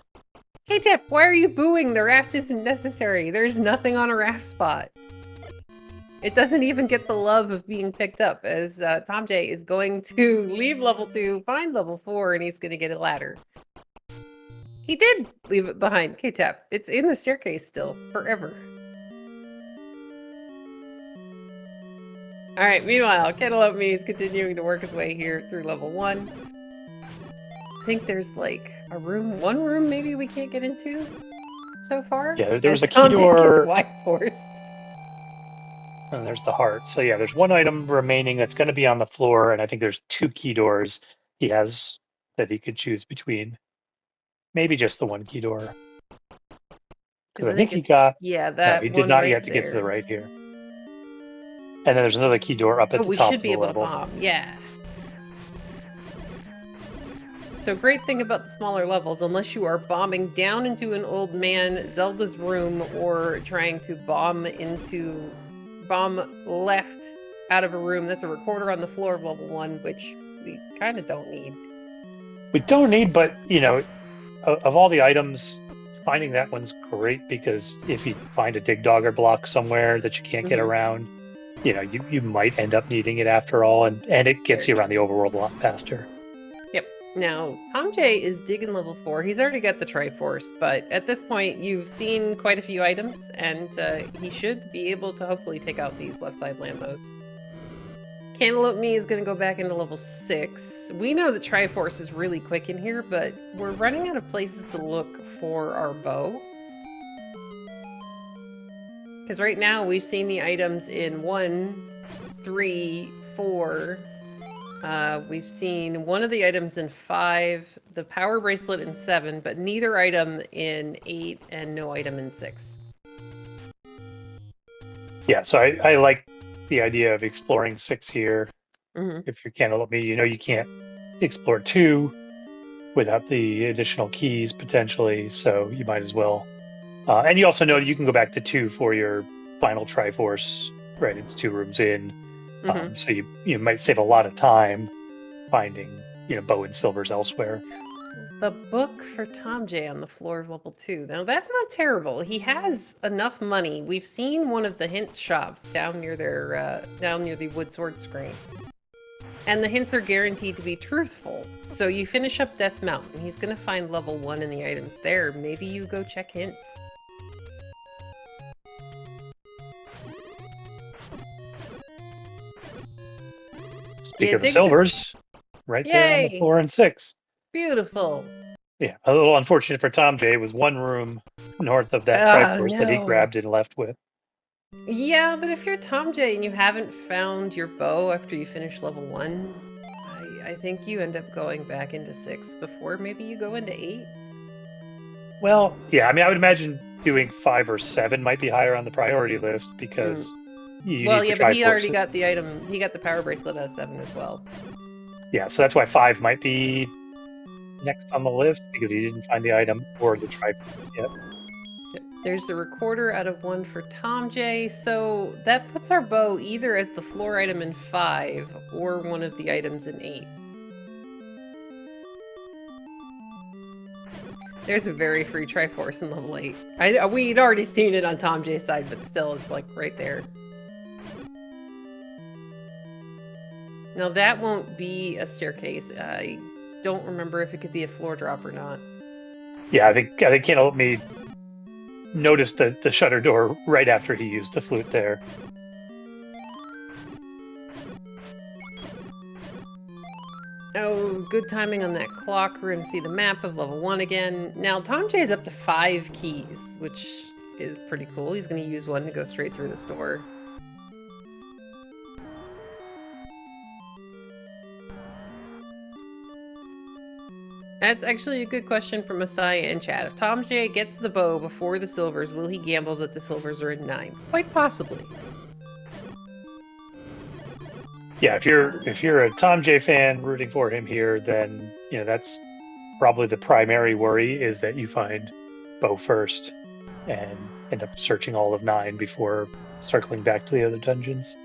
Hey, Tip, why are you booing? The raft isn't necessary. There's nothing on a raft spot. It doesn't even get the love of being picked up, as thomjay is going to leave level 2, find level 4, and he's going to get a ladder. He did leave it behind. K-Tap, it's in the staircase still, forever. Alright, meanwhile, Cantaloupe is continuing to work his way here through level 1. I think there's like one room maybe we can't get into so far. Yeah, there's a key door. White forced. And there's the heart. So yeah, there's one item remaining that's going to be on the floor, and I think there's 2 key doors he has that he could choose between. Maybe just the one key door. Because I think he got... Yeah, that he did not yet to get to the right here. And then there's another key door up at the top of the level. We should be able to bomb, yeah. So great thing about the smaller levels, unless you are bombing down into an old man Zelda's room or trying to bomb left out of a room that's a recorder on the floor of level 1, which we kind of don't need. We don't need, but, of all the items, finding that one's great, because if you find a dig dogger block somewhere that you can't get around, you might end up needing it after all, and it gets you around the overworld a lot faster. Yep. Now, thomjay is digging level 4. He's already got the Triforce, but at this point, you've seen quite a few items, and he should be able to hopefully take out these left side Lambos. Cantaloupe is going to go back into level 6. We know the Triforce is really quick in here, but we're running out of places to look for our bow. Because right now, we've seen the items in 1, 3, 4... we've seen one of the items in 5, the power bracelet in 7, but neither item in 8, and no item in 6. Yeah, so I like the idea of exploring 6 here. Mm-hmm. If you're Cantaloupe, you can't explore 2 without the additional keys, potentially, so you might as well. And you also know that you can go back to 2 for your final Triforce, right? It's 2 rooms in. So you might save a lot of time finding bow and silvers elsewhere. The book for thomjay on the floor of level 2. Now that's not terrible. He has enough money. We've seen one of the hint shops down near the wood sword screen, and the hints are guaranteed to be truthful. So you finish up Death Mountain. He's gonna find level 1 in the items there. Maybe you go check hints. Speak of the silvers, right there on the floor in 6. Beautiful. Yeah, a little unfortunate for thomjay. It was one room north of that Triforce that he grabbed and left with. Yeah, but if you're thomjay and you haven't found your bow after you finish level 1, I think you end up going back into 6 before maybe you go into 8. Well, yeah, I would imagine doing 5 or 7 might be higher on the priority list, because... Well, yeah, but he already got the item. He got the power bracelet as 7 as well. Yeah, so that's why 5 might be next on the list because he didn't find the item or the Triforce yet. Yep. There's the recorder out of 1 for thomjay, so that puts our bow either as the floor item in 5 or one of the items in 8. There's a very free Triforce in level 8. We'd already seen it on thomjay's side, but still, it's like right there. Now that won't be a staircase. I don't remember if it could be a floor drop or not. Yeah, I think Cantaloupe noticed the shutter door right after he used the flute there. Oh, good timing on that clock. We're going to see the map of level 1 again. Now, thomjay is up to 5 keys, which is pretty cool. He's going to use one to go straight through this door. That's actually a good question from Messiah in chat. If thomjay gets the bow before the silvers, will he gamble that the silvers are in 9? Quite possibly. Yeah, if you're a thomjay fan rooting for him here, then that's probably the primary worry, is that you find bow first and end up searching all of 9 before circling back to the other dungeons.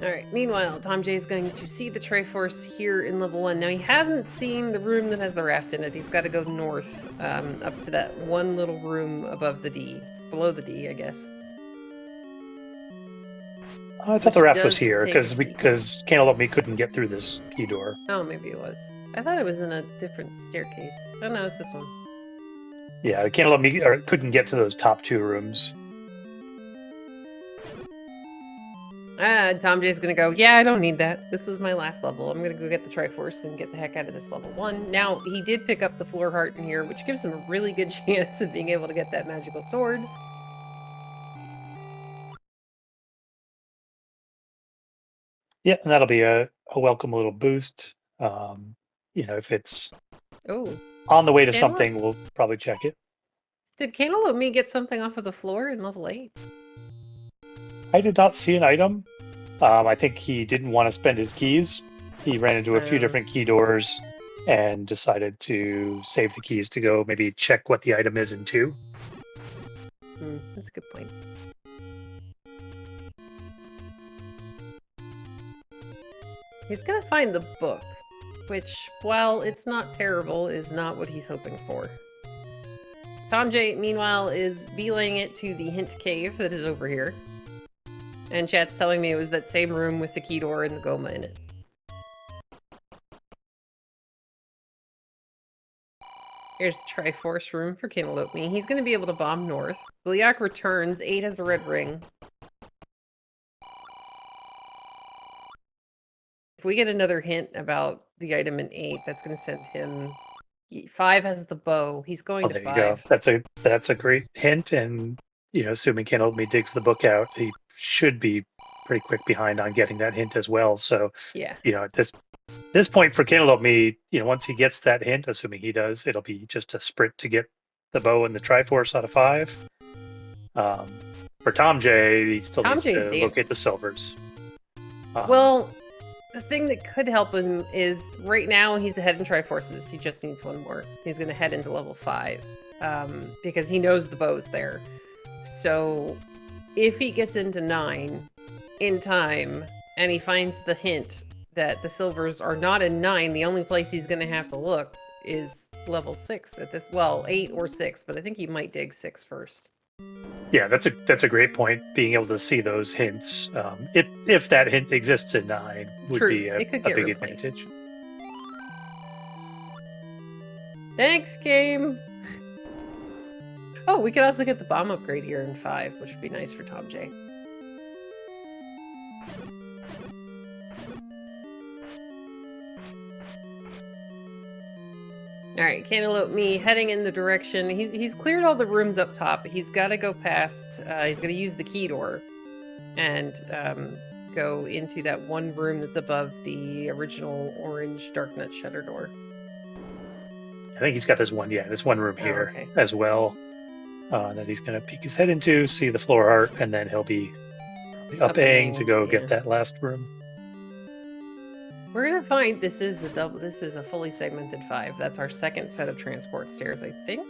Alright, meanwhile, thomjay is going to see the Triforce here in level 1. Now, he hasn't seen the room that has the raft in it. He's got to go north, up to that one little room above the D. Below the D, I guess. I thought the raft was here, because Cantaloupe couldn't get through this key door. Oh, maybe it was. I thought it was in a different staircase. Oh no, it's this one. Yeah, Cantaloupe couldn't get to those top 2 rooms. thomjay's gonna go, yeah, I don't need that. This is my last level. I'm gonna go get the Triforce and get the heck out of this level 1. Now, he did pick up the floor heart in here, which gives him a really good chance of being able to get that magical sword. Yeah, and that'll be a welcome little boost. If it's on the way to something, we'll probably check it. Did Cantaloupeme get something off of the floor in level 8? I did not see an item. I think he didn't want to spend his keys. He ran into a few different key doors and decided to save the keys to go maybe check what the item is in 2. That's a good point. He's gonna find the book, which, while it's not terrible, is not what he's hoping for. thomjay, meanwhile, is beeling it to the hint cave that is over here. And chat's telling me it was that same room with the key door and the Goma in it. Here's the Triforce room for Cantaloupeme. He's going to be able to bomb north. Bliak returns. 8 has a red ring. If we get another hint about the item in 8, that's going to send him... 5 has the bow. He's going to 5. There you go. That's a great hint, and assuming Cantaloupe digs the book out, he should be pretty quick behind on getting that hint as well. So yeah, at this point for Cantaloupe, once he gets that hint, assuming he does, it'll be just a sprint to get the bow and the Triforce out of 5. For thomjay, he still needs to locate the silvers. Well, the thing that could help him is right now he's ahead in Triforces. He just needs one more. He's going to head into level 5 because he knows the bow's there. So if he gets into 9 in time and he finds the hint that the silvers are not in 9, the only place he's going to have to look is level 6 at this. Well, 8 or 6, but I think he might dig 6 first. Yeah, that's a great point. Being able to see those hints, if that hint exists in 9, would be a big advantage. Thanks, game. Oh, we could also get the bomb upgrade here in 5, which would be nice for thomjay. Alright, Cantaloupeme heading in the direction. He's cleared all the rooms up top. He's got to go past, he's going to use the key door and go into that one room that's above the original orange dark nut shutter door. I think he's got this one room here as well that he's going to peek his head into, see the floor art, and then he'll be upping to go get that last room. We're gonna find this is a double. This is a fully segmented 5. That's our second set of transport stairs, I think.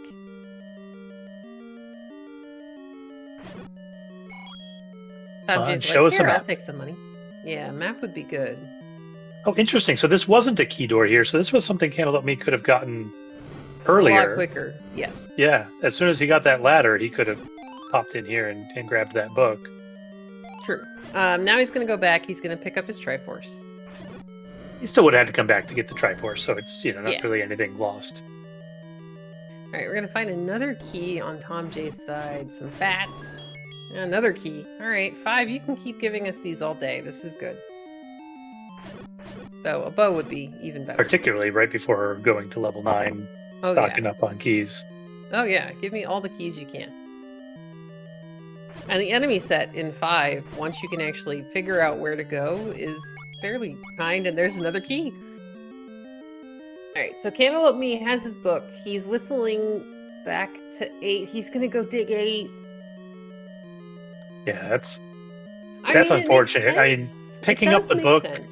Tomjay's Show like, us a here, I'll map. take some money. Yeah, map would be good. Oh, interesting. So this wasn't a key door here. So this was something Cantaloupe could have gotten A lot earlier. quicker. Yes. Yeah, as soon as he got that ladder, he could have popped in here and grabbed that book. True. Now he's gonna go back. He's gonna pick up his Triforce. He still would have had to come back to get the Triforce, so it's not Yeah. really anything lost. All right, we're gonna find another key on Tomjay's side. Some bats. Another key. All right, 5. You can keep giving us these all day. This is good. So a bow would be even better. Particularly right before going to level 9, stocking up on keys. Oh yeah, give me all the keys you can. And the enemy set in 5, once you can actually figure out where to go, is fairly kind, and there's another key. Alright, so Cantaloupeme has his book. He's whistling back to 8. He's gonna go dig 8. Yeah, that's I mean, unfortunate. I mean, picking up the book. Sense.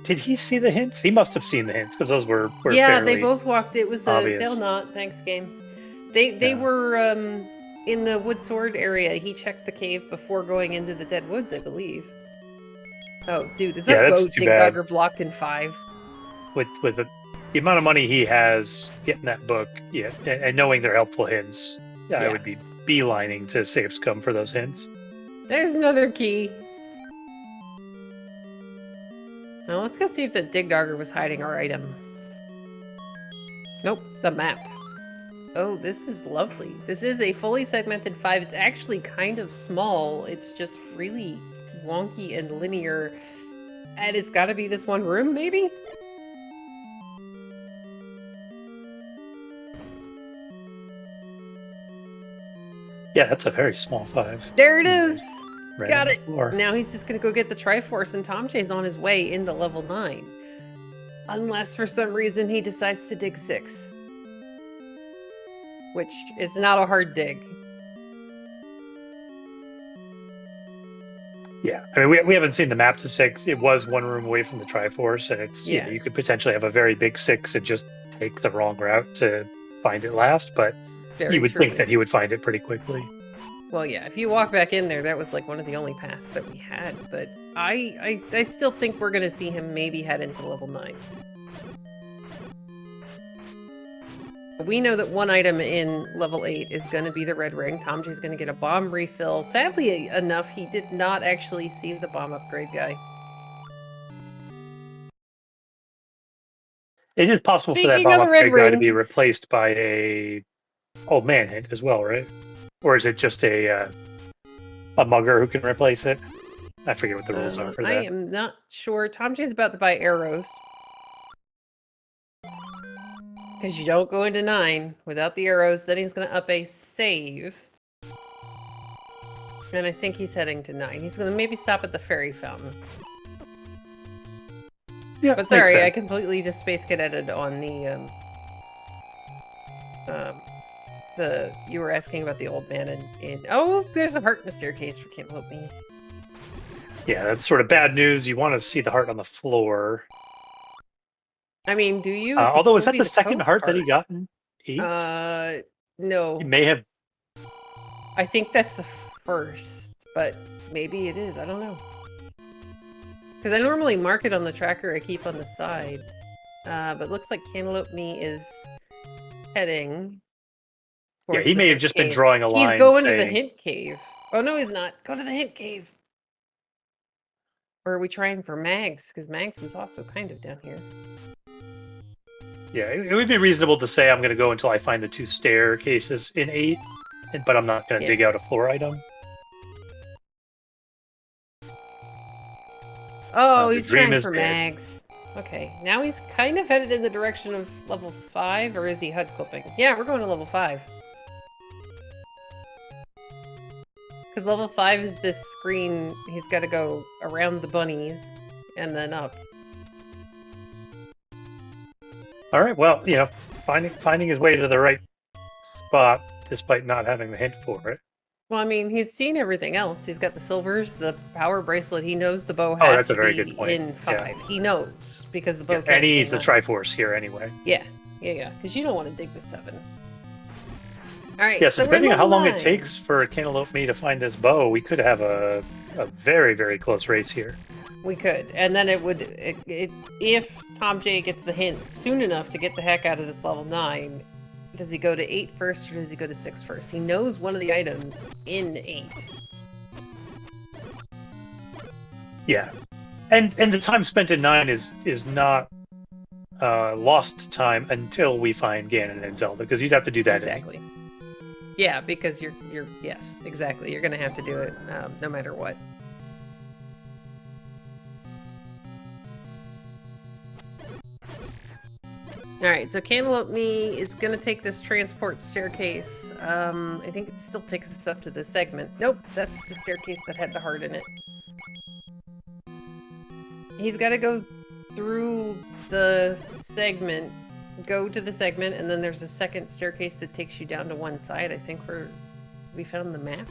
Did he see the hints? He must have seen the hints because those were yeah, fairly they both walked. It was obvious. a Zelda. Thanks, game. They were in the wood sword area. He checked the cave before going into the dead woods, I believe. Oh, dude, is that bow dig dogger blocked in 5? With the amount of money he has, getting that book, yeah, and knowing they're helpful hints, I would be beelining to Save Scum for those hints. There's another key. Now let's go see if the dig dogger was hiding our item. Nope, the map. Oh, this is lovely. This is a fully segmented 5. It's actually kind of small. It's just really wonky and linear. And it's got to be this one room, maybe? Yeah, that's a very small 5. There it is! Right Got it! Floor. Now he's just going to go get the Triforce, and Tomjay's on his way into level 9. Unless for some reason he decides to dig 6. Which is not a hard dig. Yeah, I mean, we haven't seen the map to 6. It was one room away from the Triforce, and it's you could potentially have a very big 6 and just take the wrong route to find it last, but you would think that he would find it pretty quickly. Well, yeah, if you walk back in there, that was like one of the only paths that we had, but I still think we're going to see him maybe head into level 9. We know that one item in level 8 is going to be the red ring. Tomjay's going to get a bomb refill. Sadly enough, he did not actually see the bomb upgrade guy. It is possible for that bomb upgrade guy to be replaced by a old man hint as well, right? Or is it just a mugger who can replace it? I forget what the rules are for that. I am not sure. Tomjay's about to buy arrows. Because you don't go into 9 without the arrows. Then he's going to up a save. And I think he's heading to 9. He's going to maybe stop at the fairy fountain. Yeah, but sorry, I completely just space cadeted on the you were asking about the old man in oh, there's a heart in the staircase for Cantaloupeme. Yeah, that's sort of bad news. You want to see the heart on the floor. I mean, do you? Although, is that the second heart that he got in 8? No. He may have. I think that's the first, but maybe it is. I don't know. Because I normally mark it on the tracker I keep on the side. But it looks like Cantaloupeme is heading. Yeah, he may have just been drawing a line. He's going to the hint cave. Oh, no, he's not. Go to the hint cave. Or are we trying for Mags? Because Mags was also kind of down here. Yeah, it would be reasonable to say I'm going to go until I find the 2 staircases in 8, but I'm not going to dig out a floor item. Oh, he's trying for Mags. Okay, now he's kind of headed in the direction of level 5, or is he HUD clipping? Yeah, we're going to level 5. Because level 5 is this screen, he's got to go around the bunnies, and then up. All right, well, finding his way to the right spot, despite not having the hint for it. Well, I mean, he's seen everything else. He's got the silvers, the power bracelet. He knows the bow Oh, has that's a to very be good point. in 5. He knows because the bow can't and he be needs in the 9. Triforce here anyway. Yeah. Because you don't want to dig the 7. All right. Yeah, so we're depending on how level long 9. it takes for Cantaloupe to find this bow, we could have a very, very close race here. We could, and then it would, if Tom J gets the hint soon enough to get the heck out of this level 9, does he go to 8 first or does he go to 6 first? He knows one of the items in 8. Yeah, and the time spent in 9 is not lost time until we find Ganon and Zelda, because you'd have to do that Exactly. Yeah, because you're yes, exactly. You're gonna have to do it no matter what. All right, so Cantaloupe Me is gonna take this transport staircase. I think it still takes us up to the segment. Nope, that's the staircase that had the heart in it. He's got to go through the segment, go to the segment, and then there's a second staircase that takes you down to one side. I think we found the map.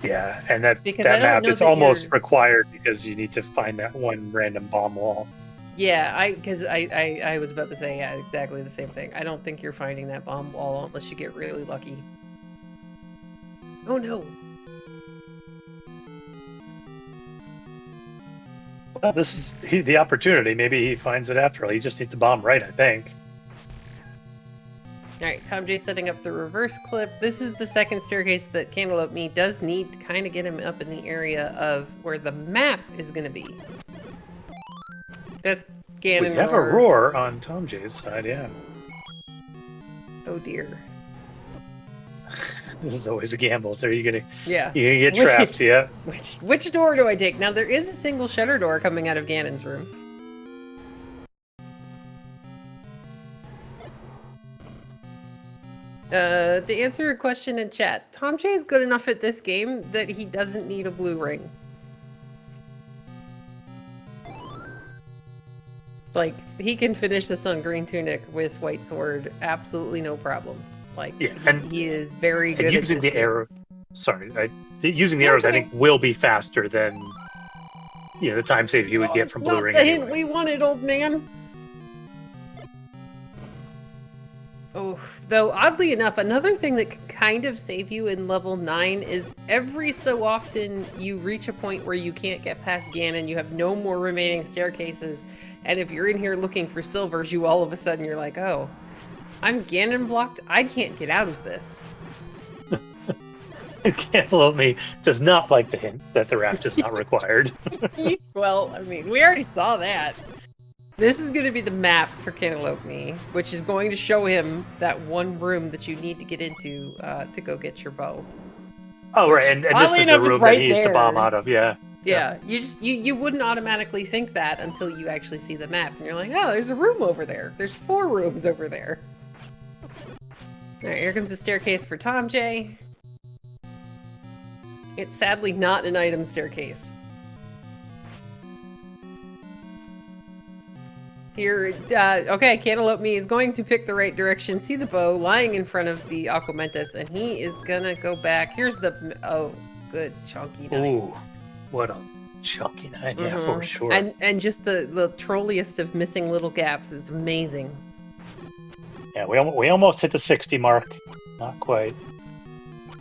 Yeah, and that Because I don't map know is that almost you're- required because you need to find that one random bomb wall. Yeah, because I was about to say, yeah, exactly the same thing. I don't think you're finding that bomb wall unless you get really lucky. Oh no. Well, this is the opportunity. Maybe he finds it after all. He just needs to bomb right, I think. All right, Tom J setting up the reverse clip. This is the second staircase that Cantaloupe Me does need to kind of get him up in the area of where the map is going to be. That's Ganon. We have a roar on Tom J's side, yeah. Oh dear. This is always a gamble. Are you gonna? Yeah. You get trapped, yeah. Which door do I take? Now there is a single shutter door coming out of Ganon's room. To answer a question in chat, Tom J is good enough at this game that he doesn't need a blue ring. Like, he can finish this on green tunic with white sword, absolutely no problem. Like, Yeah, and he is very good and at using this the game. arrow. Sorry, using the No, arrows, it's I think, will be faster than the time save you would get from blue Not ring. the Anyway. hint we wanted, old man. Oh, though oddly enough, another thing that can kind of save you in level 9 is every so often you reach a point where you can't get past Ganon, you have no more remaining staircases, and if you're in here looking for silvers, you all of a sudden you're like, oh, I'm Ganon blocked, I can't get out of this. Cantaloupe Me does not like the hint that the raft is not required. Well, I mean, we already saw that. This is going to be the map for Cantaloupe Me, which is going to show him that one room that you need to get into to go get your bow. Oh, right, and this is the room that he needs to bomb out of, yeah. Yeah, you wouldn't automatically think that until you actually see the map, and you're like, oh, there's a room over there. There's 4 rooms over there. All right, here comes the staircase for Tom J. It's sadly not an item staircase. Here, okay, Cantaloupe Me is going to pick the right direction, see the bow lying in front of the Aquamentus, and he is gonna go back. Here's the, oh, good, chunky knife. Ooh, what a chunky knife, yeah, for sure. And just the trolliest of missing little gaps is amazing. Yeah, we almost hit the 60 mark, not quite,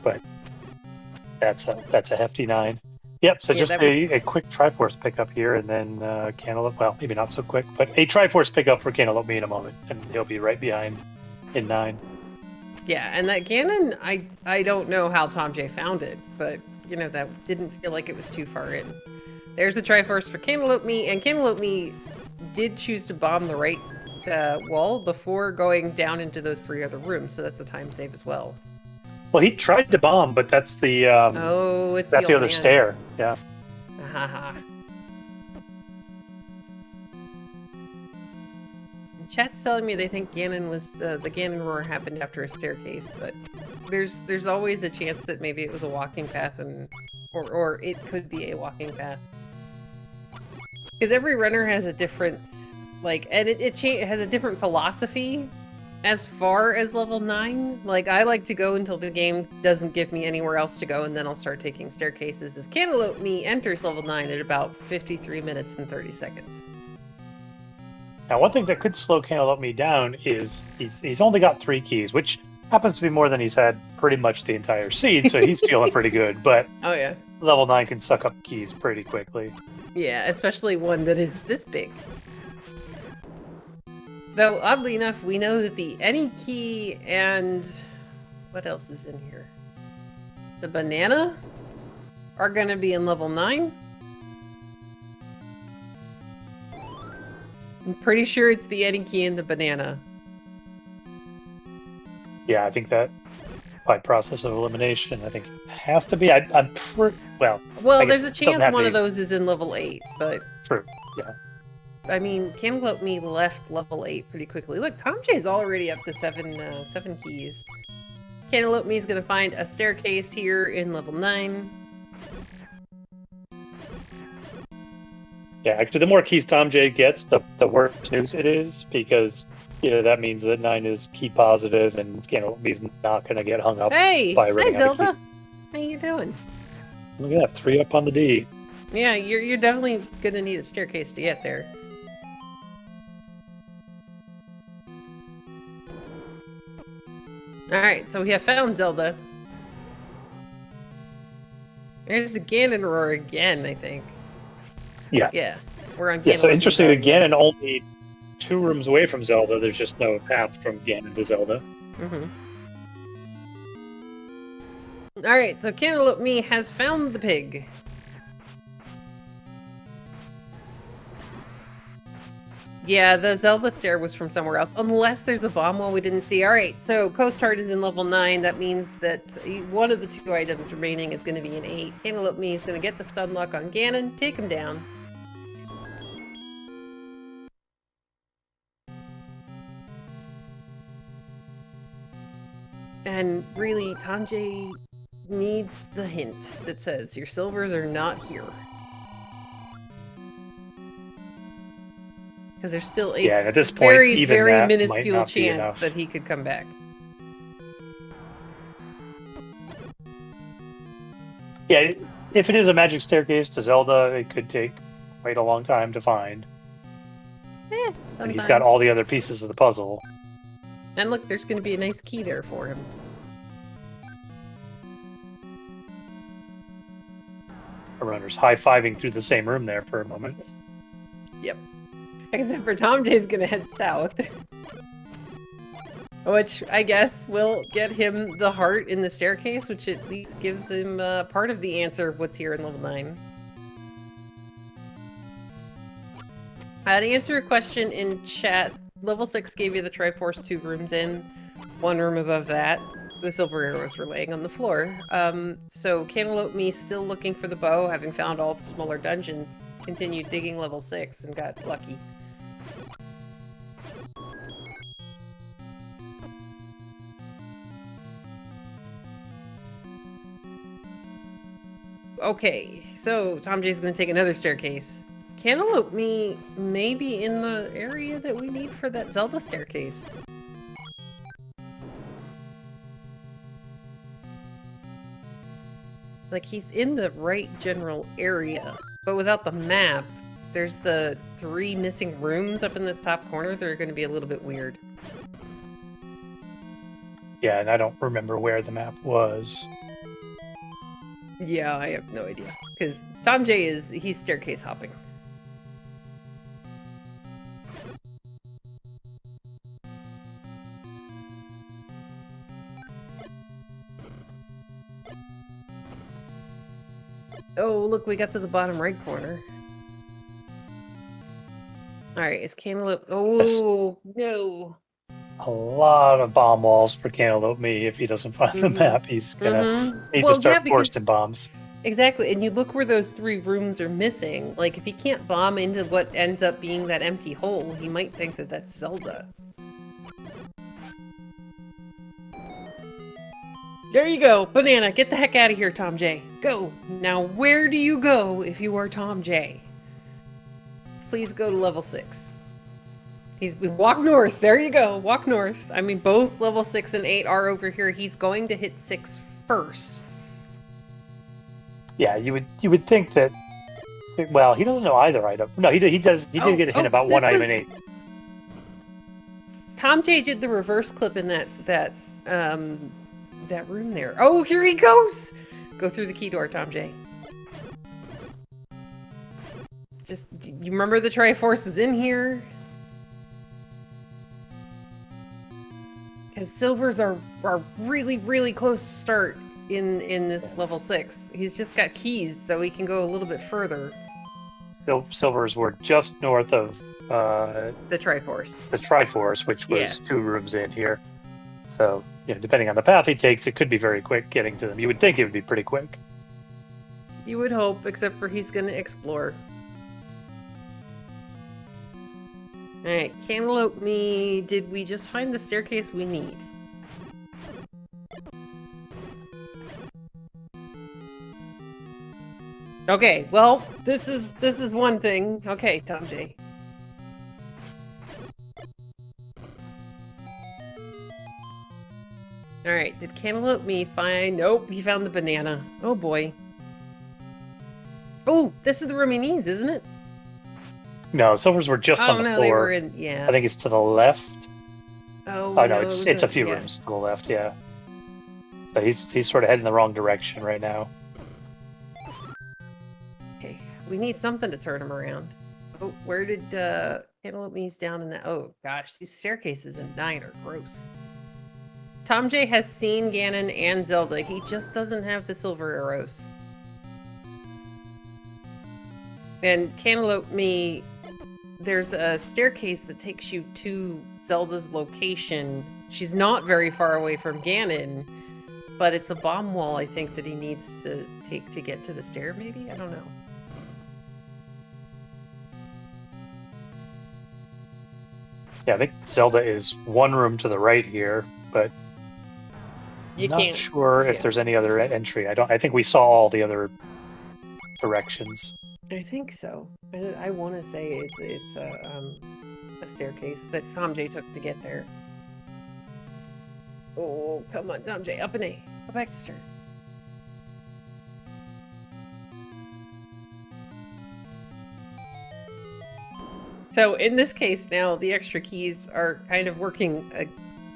but that's a hefty 9. Yep, so just a quick Triforce pickup here, and then Cantaloupe, well, maybe not so quick, but a Triforce pickup for Cantaloupe Me in a moment, and he'll be right behind in 9. Yeah, and that Ganon, I don't know how Tom J found it, but, you know, that didn't feel like it was too far in. There's a Triforce for Cantaloupe Me, and Cantaloupe Me did choose to bomb the right wall before going down into those 3 other rooms, so that's a time save as well. Well, he tried to bomb, but that's the that's the other stair. Yeah. Haha. Chat's telling me they think Ganon was the Ganon roar happened after a staircase, but there's always a chance that maybe it was a walking path, and or it could be a walking path. Because every runner has a different, like, and it has a different philosophy as far as level 9, like I like to go until the game doesn't give me anywhere else to go, and then I'll start taking staircases. As Cantaloupeme enters level 9 at about 53 minutes and 30 seconds. Now, one thing that could slow Cantaloupeme down is he's only got 3 keys, which happens to be more than he's had pretty much the entire seed, so he's feeling pretty good. But Oh yeah. level 9 can suck up keys pretty quickly. Yeah, especially one that is this big. Though, oddly enough, we know that the any key and... what else is in here? The banana are going to be in level 9. I'm pretty sure it's the any key and the banana. Yeah, I think that by process of elimination, I think it has to be. I'm pretty... Well, Well, there's a chance one of those is in level 8, but... True, yeah. I mean, Cantaloupeme left level 8 pretty quickly. Look, Thomjay's already up to 7 keys. Cantaloupeme's gonna find a staircase here in level 9. Yeah, actually, the more keys thomjay gets, the worse news it is, because that means that 9 is key positive, and he's not going to get hung up. Hey, by hi Zelda. How you doing? Look at that, 3 up on the D. Yeah, you're definitely gonna need a staircase to get there. All right, so we have found Zelda. There's the Ganon roar again, I think. Yeah. Yeah, we're on. Yeah. So interesting again, and only 2 rooms away from Zelda. There's just no path from Ganon to Zelda. Mm-hmm. All right, so Cantaloupeme has found the pig. Yeah, the Zelda stair was from somewhere else, unless there's a bomb wall we didn't see. All right, so Coast Heart is in level 9. That means that one of the 2 items remaining is going to be an 8. Cantaloupeme is going to get the stun lock on Ganon, take him down. And really, thomjay needs the hint that says your silvers are not here. Because there's still a at this point, very, even very that minuscule might not be chance enough. that he could come back. Yeah, if it is a magic staircase to Zelda, it could take quite a long time to find. Sometimes. And he's got all the other pieces of the puzzle. And look, there's going to be a nice key there for him. A runner's high-fiving through the same room there for a moment. Yep. Except for thomjay's going to head south. Which, I guess, will get him the heart in the staircase, which at least gives him part of the answer of what's here in level 9. To answer a question in chat, level 6 gave you the Triforce 2 rooms in. 1 room above that, the silver arrows were laying on the floor. So Cantaloupeme, still looking for the bow, having found all the smaller dungeons, continued digging level 6 and got lucky. Okay, so thomjay's gonna take another staircase. Cantaloupeme may be in the area that we need for that Zelda staircase. Like, he's in the right general area, but without the map, there's the 3 missing rooms up in this top corner that are going to be a little bit weird. Yeah, and I don't remember where the map was. Yeah, I have no idea. Because thomjay he's staircase hopping. Oh, look, we got to the bottom right corner. Alright, is Cantaloupe... Oh, no. A lot of bomb walls for Cantaloupeme. If he doesn't find the map, he's gonna need to start foresting bombs. Exactly, and you look where those 3 rooms are missing. Like, if he can't bomb into what ends up being that empty hole, he might think that that's Zelda. There you go, banana. Get the heck out of here, thomjay. Go. Now, where do you go if you are thomjay? Please go to level 6. We walk north. There you go. Walk north. I mean, both level 6 and 8 are over here. He's going to hit 6 first. Yeah, you would think that. Well, he doesn't know either item. No, he does. He did get a hint about one item in 8. thomjay did the reverse clip in that room there. Oh, here he goes. Go through the key door, thomjay. Just, you remember the Triforce was in here? Because silvers are really, really close to start in this level 6. He's just got keys, so he can go a little bit further. Silvers were just north of the Triforce. The Triforce, which was 2 rooms in here. So, depending on the path he takes, it could be very quick getting to them. You would think it would be pretty quick. You would hope, except for he's going to explore. Alright, cantaloupe me. Did we just find the staircase we need? Okay, well, this is one thing. Okay, thomjay. Alright, did cantaloupe me find... Nope, he found the banana. Oh boy. Oh, this is the room he needs, isn't it? No, silvers were just on the floor. They were in, yeah. I think it's to the left. Oh, no, it's a few rooms to the left, yeah. So he's sort of heading the wrong direction right now. Okay, we need something to turn him around. Oh, where did cantaloupe me's down in that? Oh gosh, these staircases in 9 are gross. thomjay has seen Ganon and Zelda. He just doesn't have the silver arrows. And cantaloupe me, there's a staircase that takes you to Zelda's location. She's not very far away from Ganon, but it's a bomb wall, I think, that he needs to take to get to the stair, maybe? I don't know. Yeah, I think Zelda is 1 room to the right here, but I'm not sure if there's any other entry. I think we saw all the other directions. I think so. I want to say it's a staircase that thomjay took to get there. Oh, come on, thomjay, up and A. Go back to start. So in this case now, the extra keys are kind of working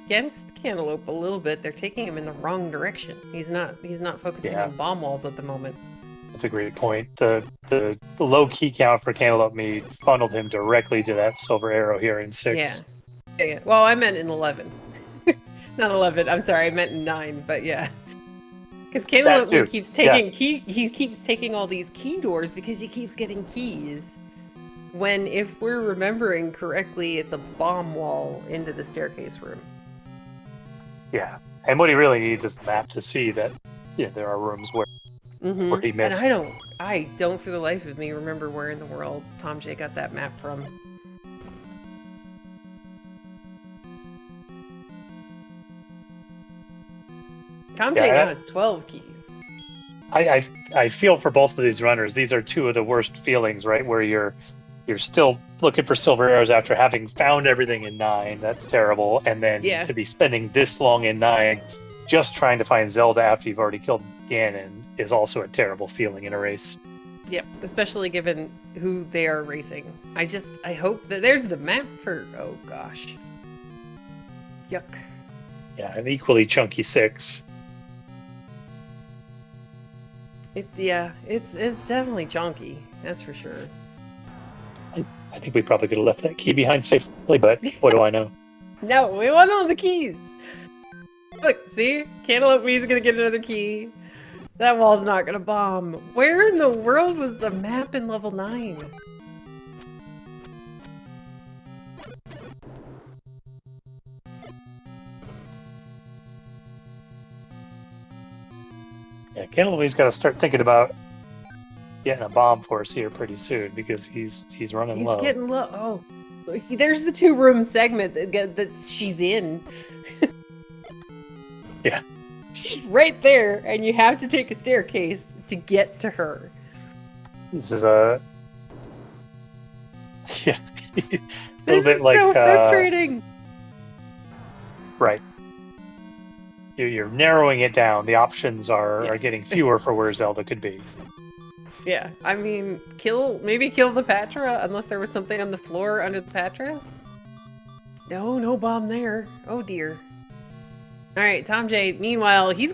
against cantaloupe a little bit. They're taking him in the wrong direction. He's not focusing on bomb walls at the moment. That's a great point. The low key count for cantaloupe me funneled him directly to that silver arrow here in 6. Yeah. Well, I meant in 11. Not 11. I'm sorry, I meant in 9. But yeah, because cantaloupe keeps taking he keeps taking all these key doors because he keeps getting keys. When, if we're remembering correctly, it's a bomb wall into the staircase room. Yeah, and what he really needs is the map to see that there are rooms where he missed. And I don't for the life of me remember where in the world thomjay got that map from. thomjay now has 12 keys. I feel for both of these runners. These are 2 of the worst feelings, right? Where you're still looking for silver arrows after having found everything in 9. That's terrible. And then to be spending this long in 9 just trying to find Zelda after you've already killed Ganon is also a terrible feeling in a race. Yep, especially given who they are racing. I hope that there's the map for... Oh, gosh. Yuck. Yeah, an equally chunky 6. It's definitely chunky. That's for sure. I think we probably could have left that key behind safely, but what do I know? No, we want all the keys. Look, see? Cantaloupe me's gonna get another key. That wall's not gonna bomb. Where in the world was the map in level 9? Yeah, Cantaloupe's got to start thinking about getting a bomb for us here pretty soon because he's running low. He's getting low. Oh, there's the 2-room segment that she's in. Yeah. She's right there, and you have to take a staircase to get to her. This is a... Yeah, This bit is like so frustrating. right. You're narrowing it down. The options are Yes. getting fewer for where Zelda could be. Yeah, I mean, maybe kill the Patra, unless there was something on the floor under the Patra? No bomb there. Oh dear. Alright, Tom J, meanwhile, he's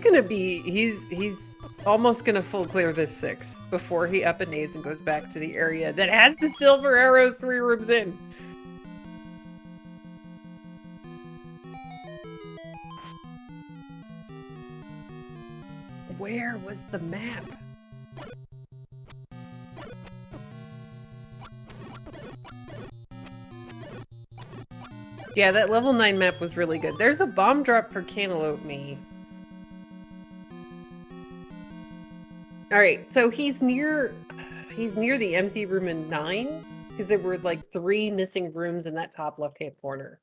almost gonna full clear this 6 before he up and nays and goes back to the area that has the silver arrows 3 rooms in. Where was the map? Yeah, that level 9 map was really good. There's a bomb drop for cantaloupeme. Alright, so he's near the empty room in 9, because there were like 3 missing rooms in that top left-hand corner.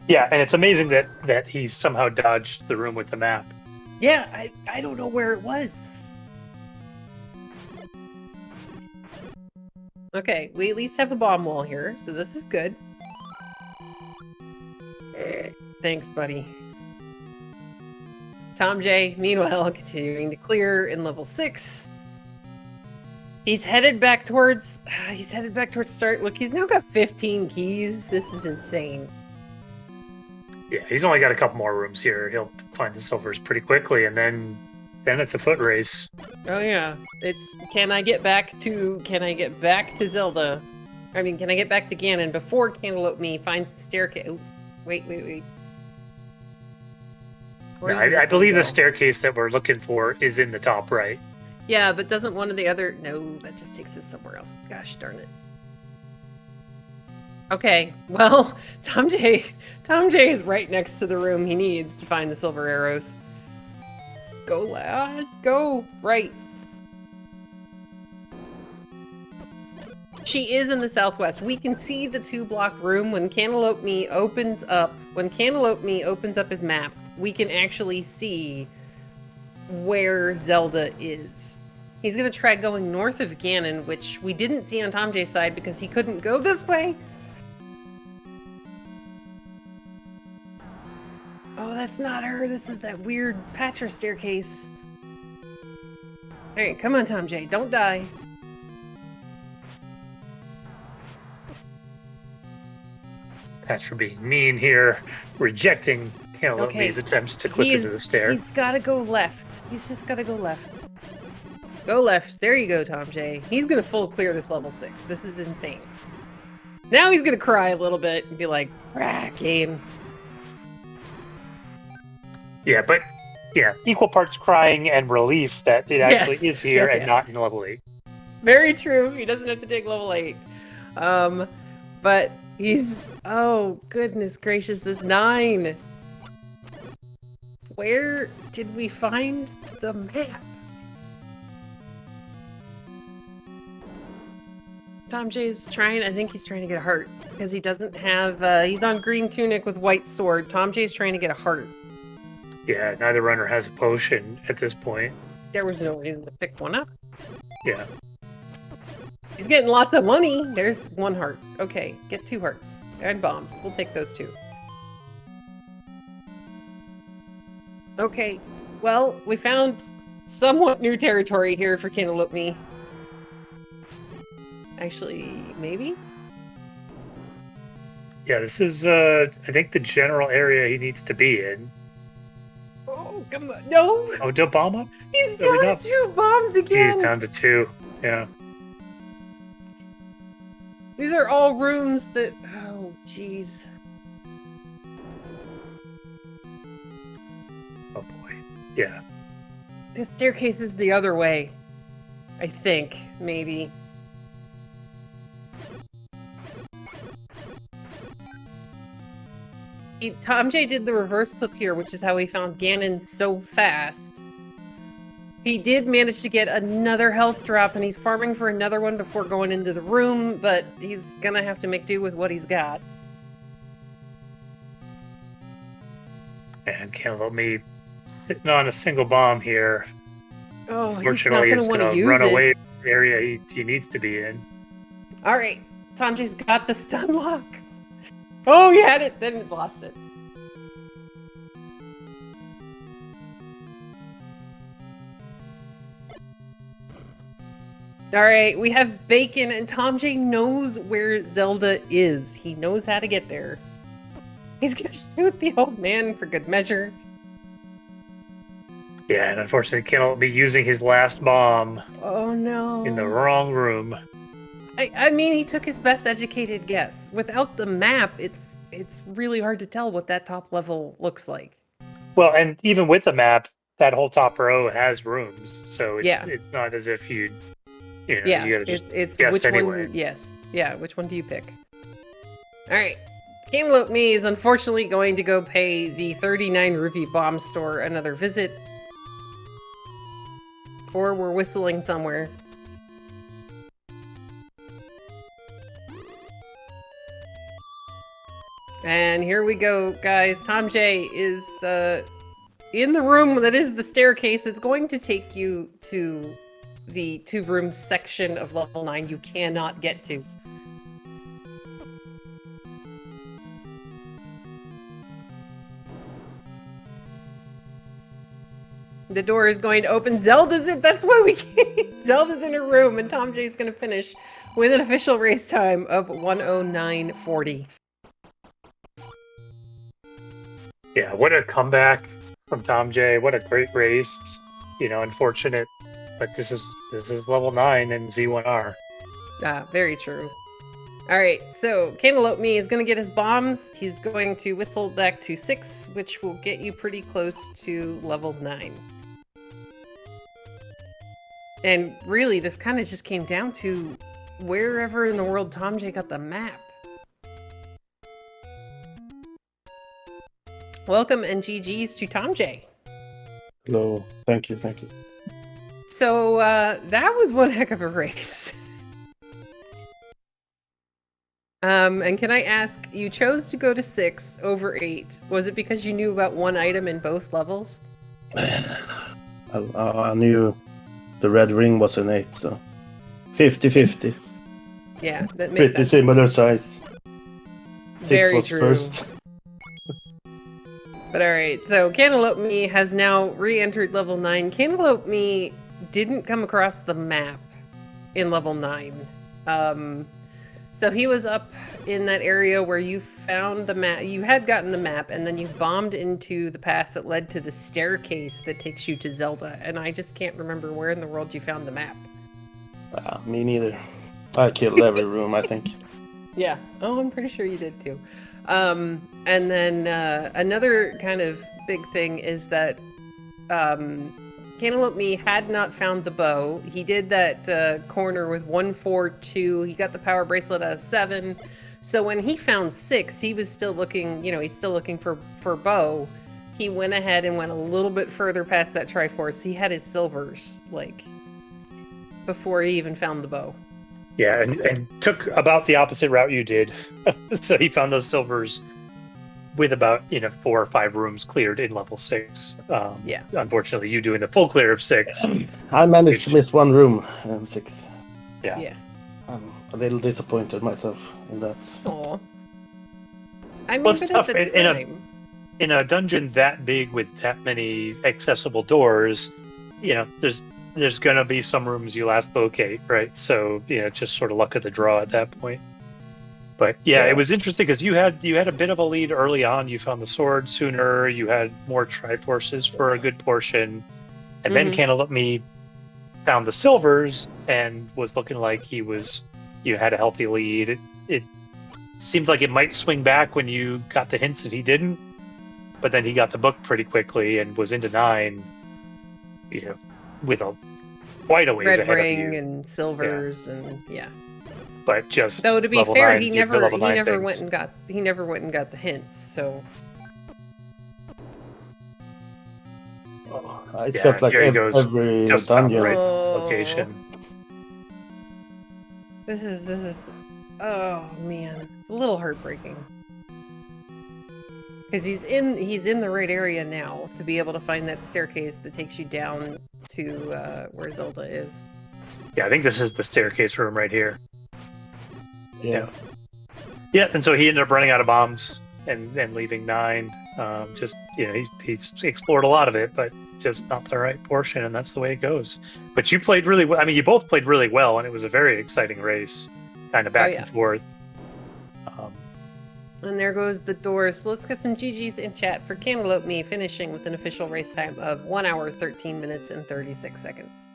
Yeah, and it's amazing that he somehow dodged the room with the map. Yeah, I don't know where it was. Okay, we at least have a bomb wall here, so this is good. Thanks, buddy. Tom J, meanwhile, continuing to clear in level 6. He's headed back towards start. Look, he's now got 15 keys. This is insane. Yeah, he's only got a couple more rooms here. He'll find the silvers pretty quickly, and then it's a foot race. Oh yeah, it's can I get back to Zelda? I mean, can I get back to Ganon before cantaloupeme finds the staircase? Oh, wait. No, I believe the staircase that we're looking for is in the top right. Yeah, but doesn't one of the other... No, that just takes us somewhere else. Gosh darn it. Okay, well, Tom J is right next to the room he needs to find the silver arrows. Go, lad. Go. Right. She is in the southwest. We can see the 2-block room when cantaloupeme opens up. When cantaloupeme opens up his map, we can actually see where Zelda is. He's going to try going north of Ganon, which we didn't see on Tom J's side because he couldn't go this way. Oh, that's not her. This is that weird Patra staircase. All right, come on, Tom J. Don't die. Patra being mean here, rejecting cantaloupeme's attempts to clip into the stair. He's got to go left. He's just got to go left. Go left. There you go, Tom J. He's going to full clear this level 6. This is insane. Now he's going to cry a little bit and be like, "Crap, game." Yeah, but equal parts crying and relief that it actually is here and not in level 8. Very true. He doesn't have to take level 8. But he's... Oh, goodness gracious, this 9. Where did we find the map? Tom J's trying... I think he's trying to get a heart. Because he doesn't have... he's on green tunic with white sword. Tom J's trying to get a heart. Yeah, neither runner has a potion at this point. There was no reason to pick one up. Yeah. He's getting lots of money. There's 1 heart. Okay, get 2 hearts. And bombs. We'll take those 2. Okay, well, we found somewhat new territory here for cantaloupeme. Actually, maybe? Yeah, this is, I think, the general area he needs to be in. Oh, come on. No! Oh, do a bomb up? He's down to 2 bombs again! He's down to 2, yeah. These are all rooms that... Oh, jeez. Oh, boy. Yeah. The staircase is the other way. I think, maybe. Tom J did the reverse clip here, which is how he found Ganon so fast. He did manage to get another health drop, and he's farming for another one before going into the room, but he's gonna have to make do with what he's got. And cantaloupeme sitting on a single bomb here. Oh, Fortunately, he's not gonna want to use run it. away area he needs to be in. All right, Sanji's got the stun lock. Oh, he had it, then lost it. All right, we have Bacon, and thomjay knows where Zelda is. He knows how to get there. He's gonna shoot the old man for good measure. Yeah, and unfortunately, Ken be using his last bomb Oh no! in the wrong room. I mean, he took his best educated guess. Without the map, it's really hard to tell what that top level looks like. Well, and even with the map, that whole top row has rooms, so Yeah. it's not as if you Yeah, gotta just it's guess which anyway. one? Yes, yeah. Which one do you pick? All right, Cantaloupe Me is unfortunately going to go pay the 39 rupee bomb store another visit, or we're whistling somewhere. And here we go, guys. thomjay is in the room that is the staircase. It's going to take you to the 2-room section of level 9 you cannot get to. The door is going to open. Zelda's in. That's why we can't. Zelda's in her room, and thomjay's going to finish with an official race time of 109.40. Yeah, what a comeback from thomjay. What a great race. Unfortunate, but this is level 9 in Z1R. Very true. All right, so Cantaloupe Me is going to get his bombs. He's going to whistle back to 6, which will get you pretty close to level 9. And really, this kind of just came down to wherever in the world thomjay got the map. Welcome and GG's to thomjay. Hello. Thank you. So that was one heck of a race. And can I ask, you chose to go to 6 over 8. Was it because you knew about one item in both levels? I knew the red ring was an 8, so 50-50. Yeah, that makes Pretty sense. similar size. 6 Very was true. first. But alright, so Cantaloupe Me has now re-entered level 9. Cantaloupe Me didn't come across the map in level 9. So he was up in that area where you found the map. You had gotten the map, and then you bombed into the path that led to the staircase that takes you to Zelda. And I just can't remember where in the world you found the map. Me neither. I killed every room, I think. Yeah. Oh, I'm pretty sure you did too. And then another kind of big thing is that Cantaloupe Me had not found the bow. He did that corner with 142. He got the power bracelet out of 7. So when he found 6, he was still looking, he's still looking for bow. He went ahead and went a little bit further past that Triforce. He had his silvers, before he even found the bow. Yeah, and took about the opposite route you did. So he found those silvers with about 4 or 5 rooms cleared in level 6. Yeah. Unfortunately, you doing the full clear of 6. I managed to miss one room in 6. Yeah. Yeah. I'm a little disappointed myself in that. Aw. I mean, Well, it's but tough. at the time. In a dungeon that big with that many accessible doors, there's gonna be some rooms you last locate, right? So it's just sort of luck of the draw at that point. But yeah, it was interesting because you had a bit of a lead early on. You found the sword sooner. You had more Triforces for a good portion, and then Cantaloupe Me found the silvers and was looking like he was had a healthy lead. It seems like it might swing back when you got the hints that he didn't, but then he got the book pretty quickly and was into 9. With quite a ways Red ahead ring of you. and silvers and yeah. But just Though to be level fair, 9, he the never level 9 went things. and got the hints. So It felt like here he goes, every just found the dungeon. right Oh. location. this is oh man, it's a little heartbreaking. Because he's in the right area now to be able to find that staircase that takes you down to where Zelda is. Yeah, I think this is the staircase room right here. Yeah. Yeah, and so he ended up running out of bombs and leaving 9. Just he's explored a lot of it, but just not the right portion, and that's the way it goes. But you played really well. I mean, you both played really well, and it was a very exciting race, kind of back and forth. And there goes the door. So let's get some GGs in chat for cantaloupeme finishing with an official race time of 1 hour, 13 minutes, and 36 seconds.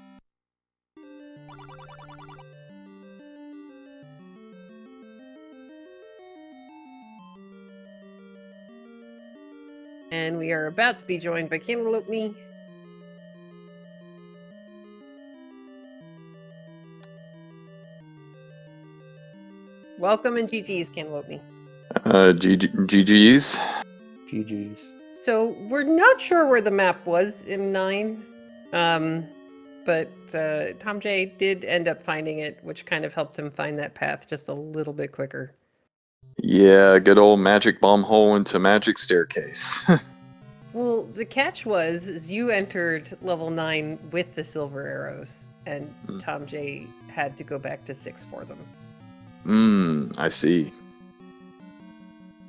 And we are about to be joined by cantaloupeme. Welcome and GGs, cantaloupeme. GG's. GG's. So we're not sure where the map was in 9, but thomjay did end up finding it, which kind of helped him find that path just a little bit quicker. Yeah, good old magic bomb hole into magic staircase. Well, the catch was you entered level 9 with the silver arrows, and thomjay had to go back to 6 for them. I see.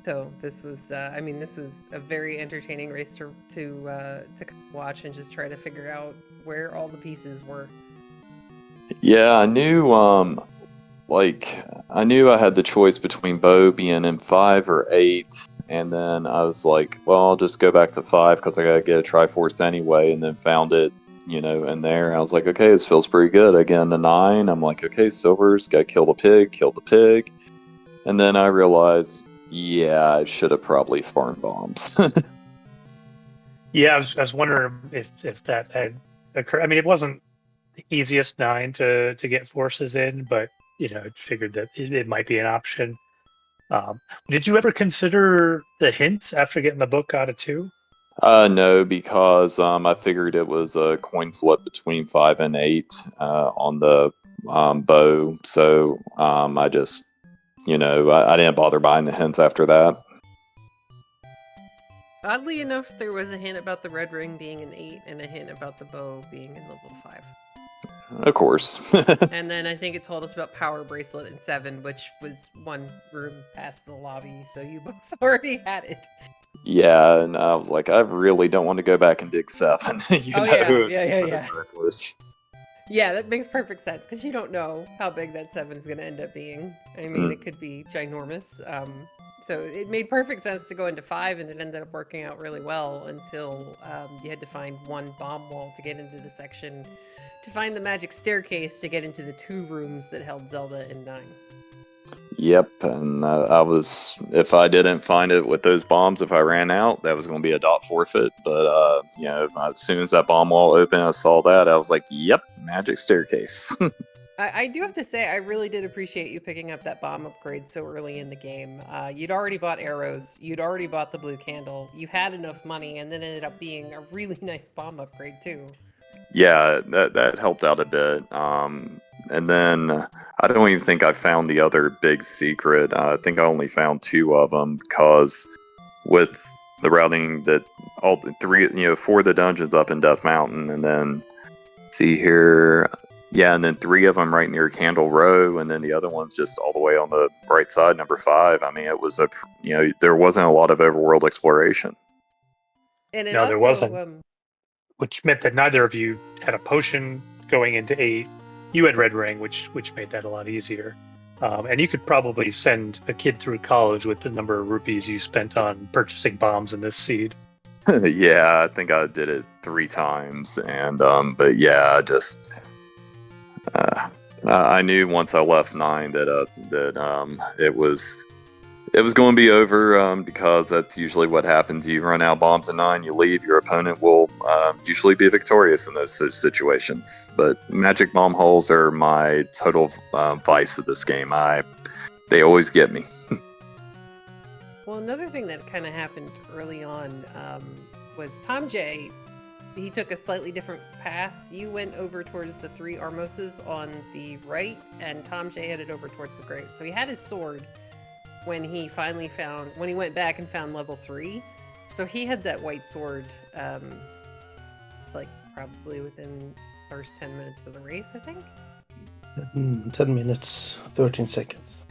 So this was, I mean, this was a very entertaining race to watch and just try to figure out where all the pieces were. Yeah, I knew, I knew I had the choice between Bo being in 5 or 8, and then I was like, well, I'll just go back to 5 because I gotta get a Triforce anyway, and then found it, in there. I was like, okay, this feels pretty good. Again, to 9, I'm like, okay, silver's gotta kill the pig, and then I realized, yeah, I should have probably farmed bombs. Yeah, I was wondering if that had occurred. I mean, it wasn't the easiest 9 to get forces in, but I figured that it might be an option. Did you ever consider the hints after getting the book out of 2? No, because I figured it was a coin flip between 5 and 8 on the bow, so I just, I didn't bother buying the hints after that. Oddly enough, there was a hint about the red ring being an 8 and a hint about the bow being in level 5. Of course. And then I think it told us about Power Bracelet in 7, which was 1 room past the lobby, so you both already had it. Yeah, and I was like, I really don't want to go back and dig 7. Yeah. Yeah, that makes perfect sense, because you don't know how big that 7 is going to end up being. I mean, it could be ginormous. So it made perfect sense to go into 5, and it ended up working out really well until you had to find 1 bomb wall to get into the section, to find the magic staircase to get into the 2 rooms that held Zelda in 9. Yep, and if I didn't find it with those bombs, if I ran out, that was going to be a dot forfeit. But, as soon as that bomb wall opened, I saw that, I was like, yep, magic staircase. I do have to say, I really did appreciate you picking up that bomb upgrade so early in the game. You'd already bought arrows, you'd already bought the blue candle, you had enough money, and then ended up being a really nice bomb upgrade, too. Yeah, that helped out a bit. And then I don't even think I found the other big secret. I think I only found 2 of them because with the routing that all the 3, 4 of the dungeons up in Death Mountain, and then see here, yeah, and then 3 of them right near Candle Row, and then the other one's just all the way on the right side, number 5. I mean, it was there wasn't a lot of overworld exploration. And No, there wasn't. Which meant that neither of you had a potion going into 8. You had Red Ring, which made that a lot easier. And you could probably send a kid through college with the number of rupees you spent on purchasing bombs in this seed. Yeah, I think I did it 3 times, and but yeah, just I knew once I left 9 that it was going to be over, because that's usually what happens. You run out of bombs at 9, you leave, your opponent will usually be victorious in those situations. But magic bomb holes are my total vice of this game. They always get me. Well, another thing that kind of happened early on was thomjay. He took a slightly different path. You went over towards the 3 Armoses on the right, and thomjay headed over towards the grave. So he had his sword when he went back and found level 3. So he had that white sword, like probably within the first 10 minutes of the race, I think. 10 minutes, 13 seconds.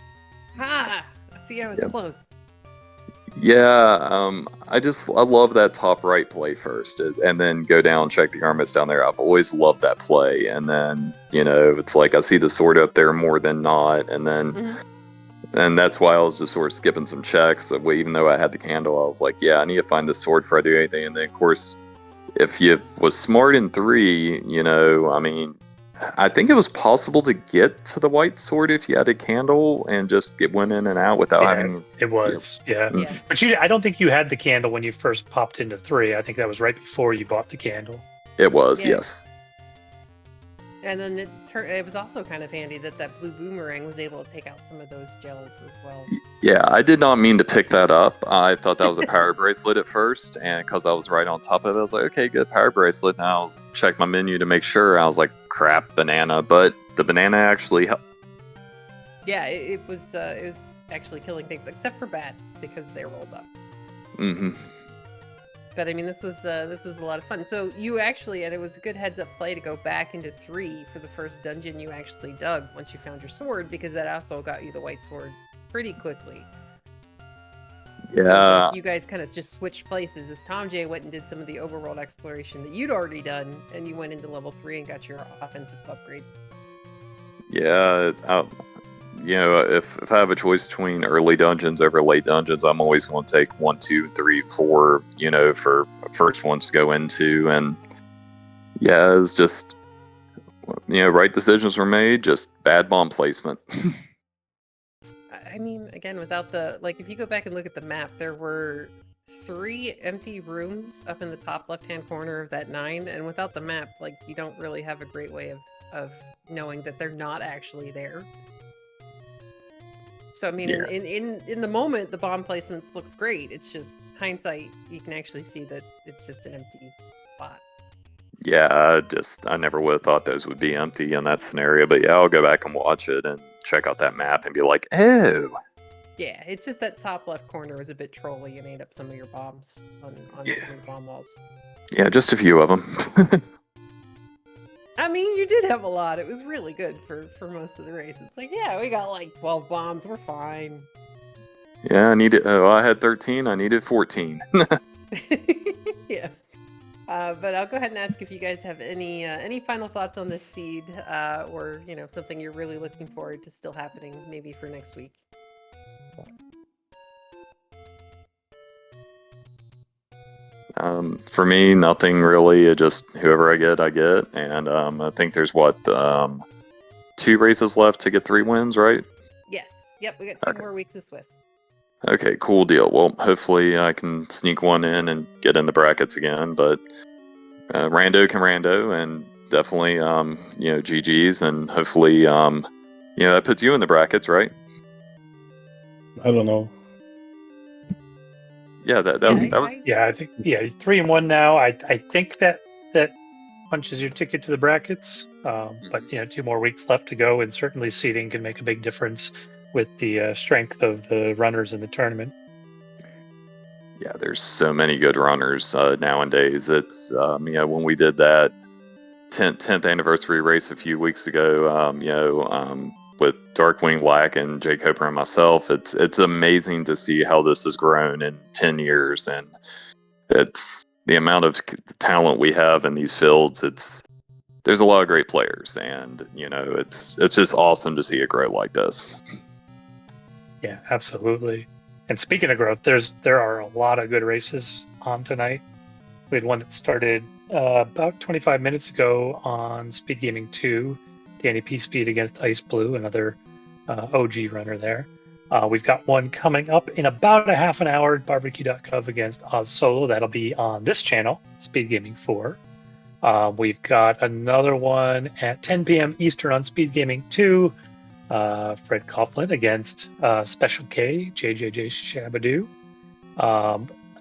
Ah, see, I was Yep. close. Yeah, I love that top right play first, and then go down, check the armors down there. I've always loved that play, and then it's like I see the sword up there more than not, and then Mhm. and that's why I was just sort of skipping some checks. That way, even though I had the candle, I was like, yeah, I need to find the sword before I do anything. And then of course, if you was smart in 3, I mean, I think it was possible to get to the white sword if you had a candle and just went in and out without Yeah, having. it was. Yeah. Yeah. But I don't think you had the candle when you first popped into 3. I think that was right before you bought the candle. It was, Yeah. yes. And then it was also kind of handy that blue boomerang was able to take out some of those gels as well. Yeah, I did not mean to pick that up. I thought that was a power bracelet at first, and because I was right on top of it, I was like, okay, good, power bracelet. Now I was check my menu to make sure. I was like, crap, banana. But the banana actually helped. Yeah, it was actually killing things except for bats because they rolled up. Mm-hmm. But I mean, this was a lot of fun. So you actually, and it was a good heads up play to go back into 3 for the first dungeon you actually dug once you found your sword, because that also got you the white sword pretty quickly. So it was Yeah. like you guys kind of just switched places as Tom J went and did some of the overworld exploration that you'd already done, and you went into level 3 and got your offensive upgrade. Yeah, if I have a choice between early dungeons over late dungeons, I'm always going to take 1, 2, 3, 4, for first ones to go into. And yeah, it's just, right decisions were made, just bad bomb placement. I mean, again, without if you go back and look at the map, there were 3 empty rooms up in the top left-hand corner of that 9, and without the map, you don't really have a great way of knowing that they're not actually there. So I mean, Yeah. in the moment, the bomb placements looked great. It's just hindsight, you can actually see that it's just an empty spot. Yeah, I never would have thought those would be empty in that scenario. But yeah, I'll go back and watch it and check out that map and be like, oh. Yeah, it's just that top left corner was a bit trolly and ate up some of your bombs on some of the bomb walls. Yeah, just a few of them. I mean, you did have a lot. It was really good for most of the race. It's like, yeah, we got 12 bombs. We're fine. Yeah, I had 13. I needed 14. Yeah. But I'll go ahead and ask if you guys have any final thoughts on this seed, or something you're really looking forward to still happening maybe for next week. For me, nothing really. Just whoever I get. And I think there's 2 races left to get 3 wins, right? Yes. Yep. We got 2 more weeks of Swiss. Okay, cool deal. Well, hopefully I can sneak one in and get in the brackets again. But rando can rando, and definitely GGs, and hopefully that puts you in the brackets, right? I don't know. Yeah, that was. Yeah, I think 3-1 now. I think that punches your ticket to the brackets. But 2 more weeks left to go, and certainly seeding can make a big difference with the strength of the runners in the tournament. Yeah, there's so many good runners nowadays. It's when we did that 10th anniversary race a few weeks ago, with Darkwing Lack and Jay Cooper and myself, it's amazing to see how this has grown in 10 years, and it's the amount of talent we have in these fields. There's a lot of great players, and it's just awesome to see it grow like this. Yeah, absolutely. And speaking of growth, there are a lot of good races on tonight. We had one that started about 25 minutes ago on SpeedGaming 2. Danny P. Speed against Ice Blue, another OG runner there. We've got one coming up in about a half an hour, barbecue.gov against Oz Solo. That'll be on this channel, SpeedGaming 4. We've got another one at 10 p.m. Eastern on SpeedGaming 2. Fred Coughlin against Special K, JJJ Shabadoo.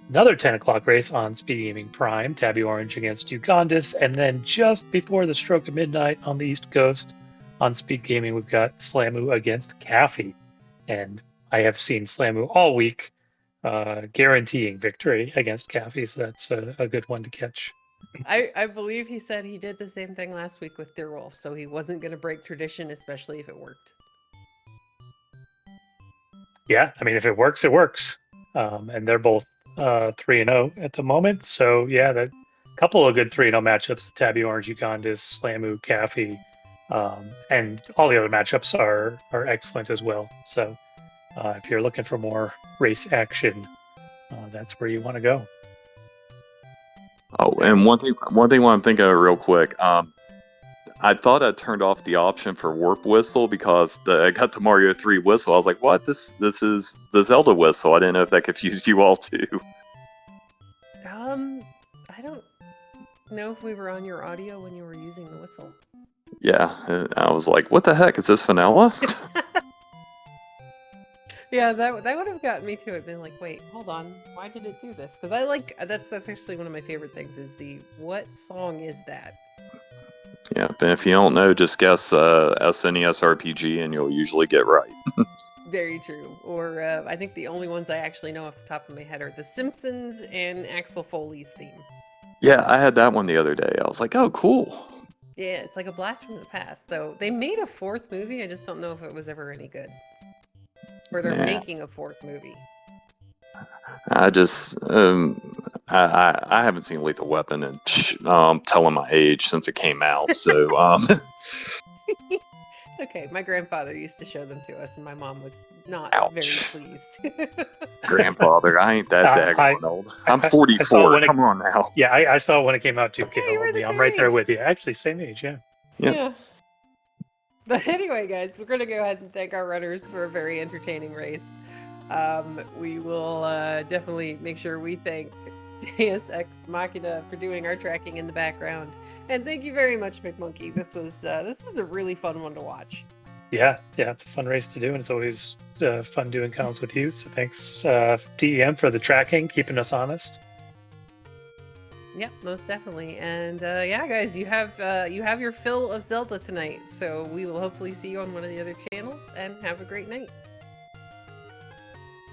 Another 10 o'clock race on SpeedGaming Prime, Tabby Orange against Ugandis. And then just before the stroke of midnight on the East Coast on SpeedGaming, we've got Slamu against Caffey. And I have seen Slamu all week, guaranteeing victory against Caffey, so that's a good one to catch. I believe he said he did the same thing last week with Deerwolf, so he wasn't going to break tradition, especially if it worked. Yeah, I mean, if it works, it works. And they're both 3-0 at the moment. So yeah, that couple of good 3-0 matchups: the Tabby Orange, Ugandis, Slamu, Caffey, and all the other matchups are excellent as well. So if you're looking for more race action, that's where you want to go. Oh, and one thing while I'm thinking of it real quick, I thought I turned off the option for warp whistle because I got the Mario 3 whistle. I was like, what? This is the Zelda whistle. I didn't know if that confused you all too. I don't know if we were on your audio when you were using the whistle. Yeah, and I was like, what the heck? Is this vanilla? Yeah, that would have gotten me to it. Been like, wait, hold on, why did it do this? Because I like that's actually one of my favorite things is the what song is that? Yeah, but if you don't know, just guess SNES RPG and you'll usually get right. Very true. Or I think the only ones I actually know off the top of my head are The Simpsons and Axel Foley's theme. Yeah, I had that one the other day. I was like, oh, cool. Yeah, it's like a blast from the past. Though they made a fourth movie, I just don't know if it was ever any good. Or they're making a fourth movie. I just I haven't seen Lethal Weapon and telling my age since it came out. So It's okay. My grandfather used to show them to us, and my mom was not very Ouch. pleased. grandfather, I ain't that daggone old. I'm 44. Come on now. Yeah, I saw it when it came out too, Yeah, you were Caleb. the Yeah, I'm same right there age. with you. Actually, same age, yeah. Yep. Yeah. But anyway, guys, we're going to go ahead and thank our runners for a very entertaining race. We will definitely make sure we thank Deus Ex Machina for doing our tracking in the background. And thank you very much, McMonkey. This was a really fun one to watch. Yeah, it's a fun race to do, and it's always fun doing comms with you. So thanks, DEM, for the tracking, keeping us honest. Yep, most definitely. And yeah, guys, you have your fill of Zelda tonight. So we will hopefully see you on one of the other channels, and have a great night.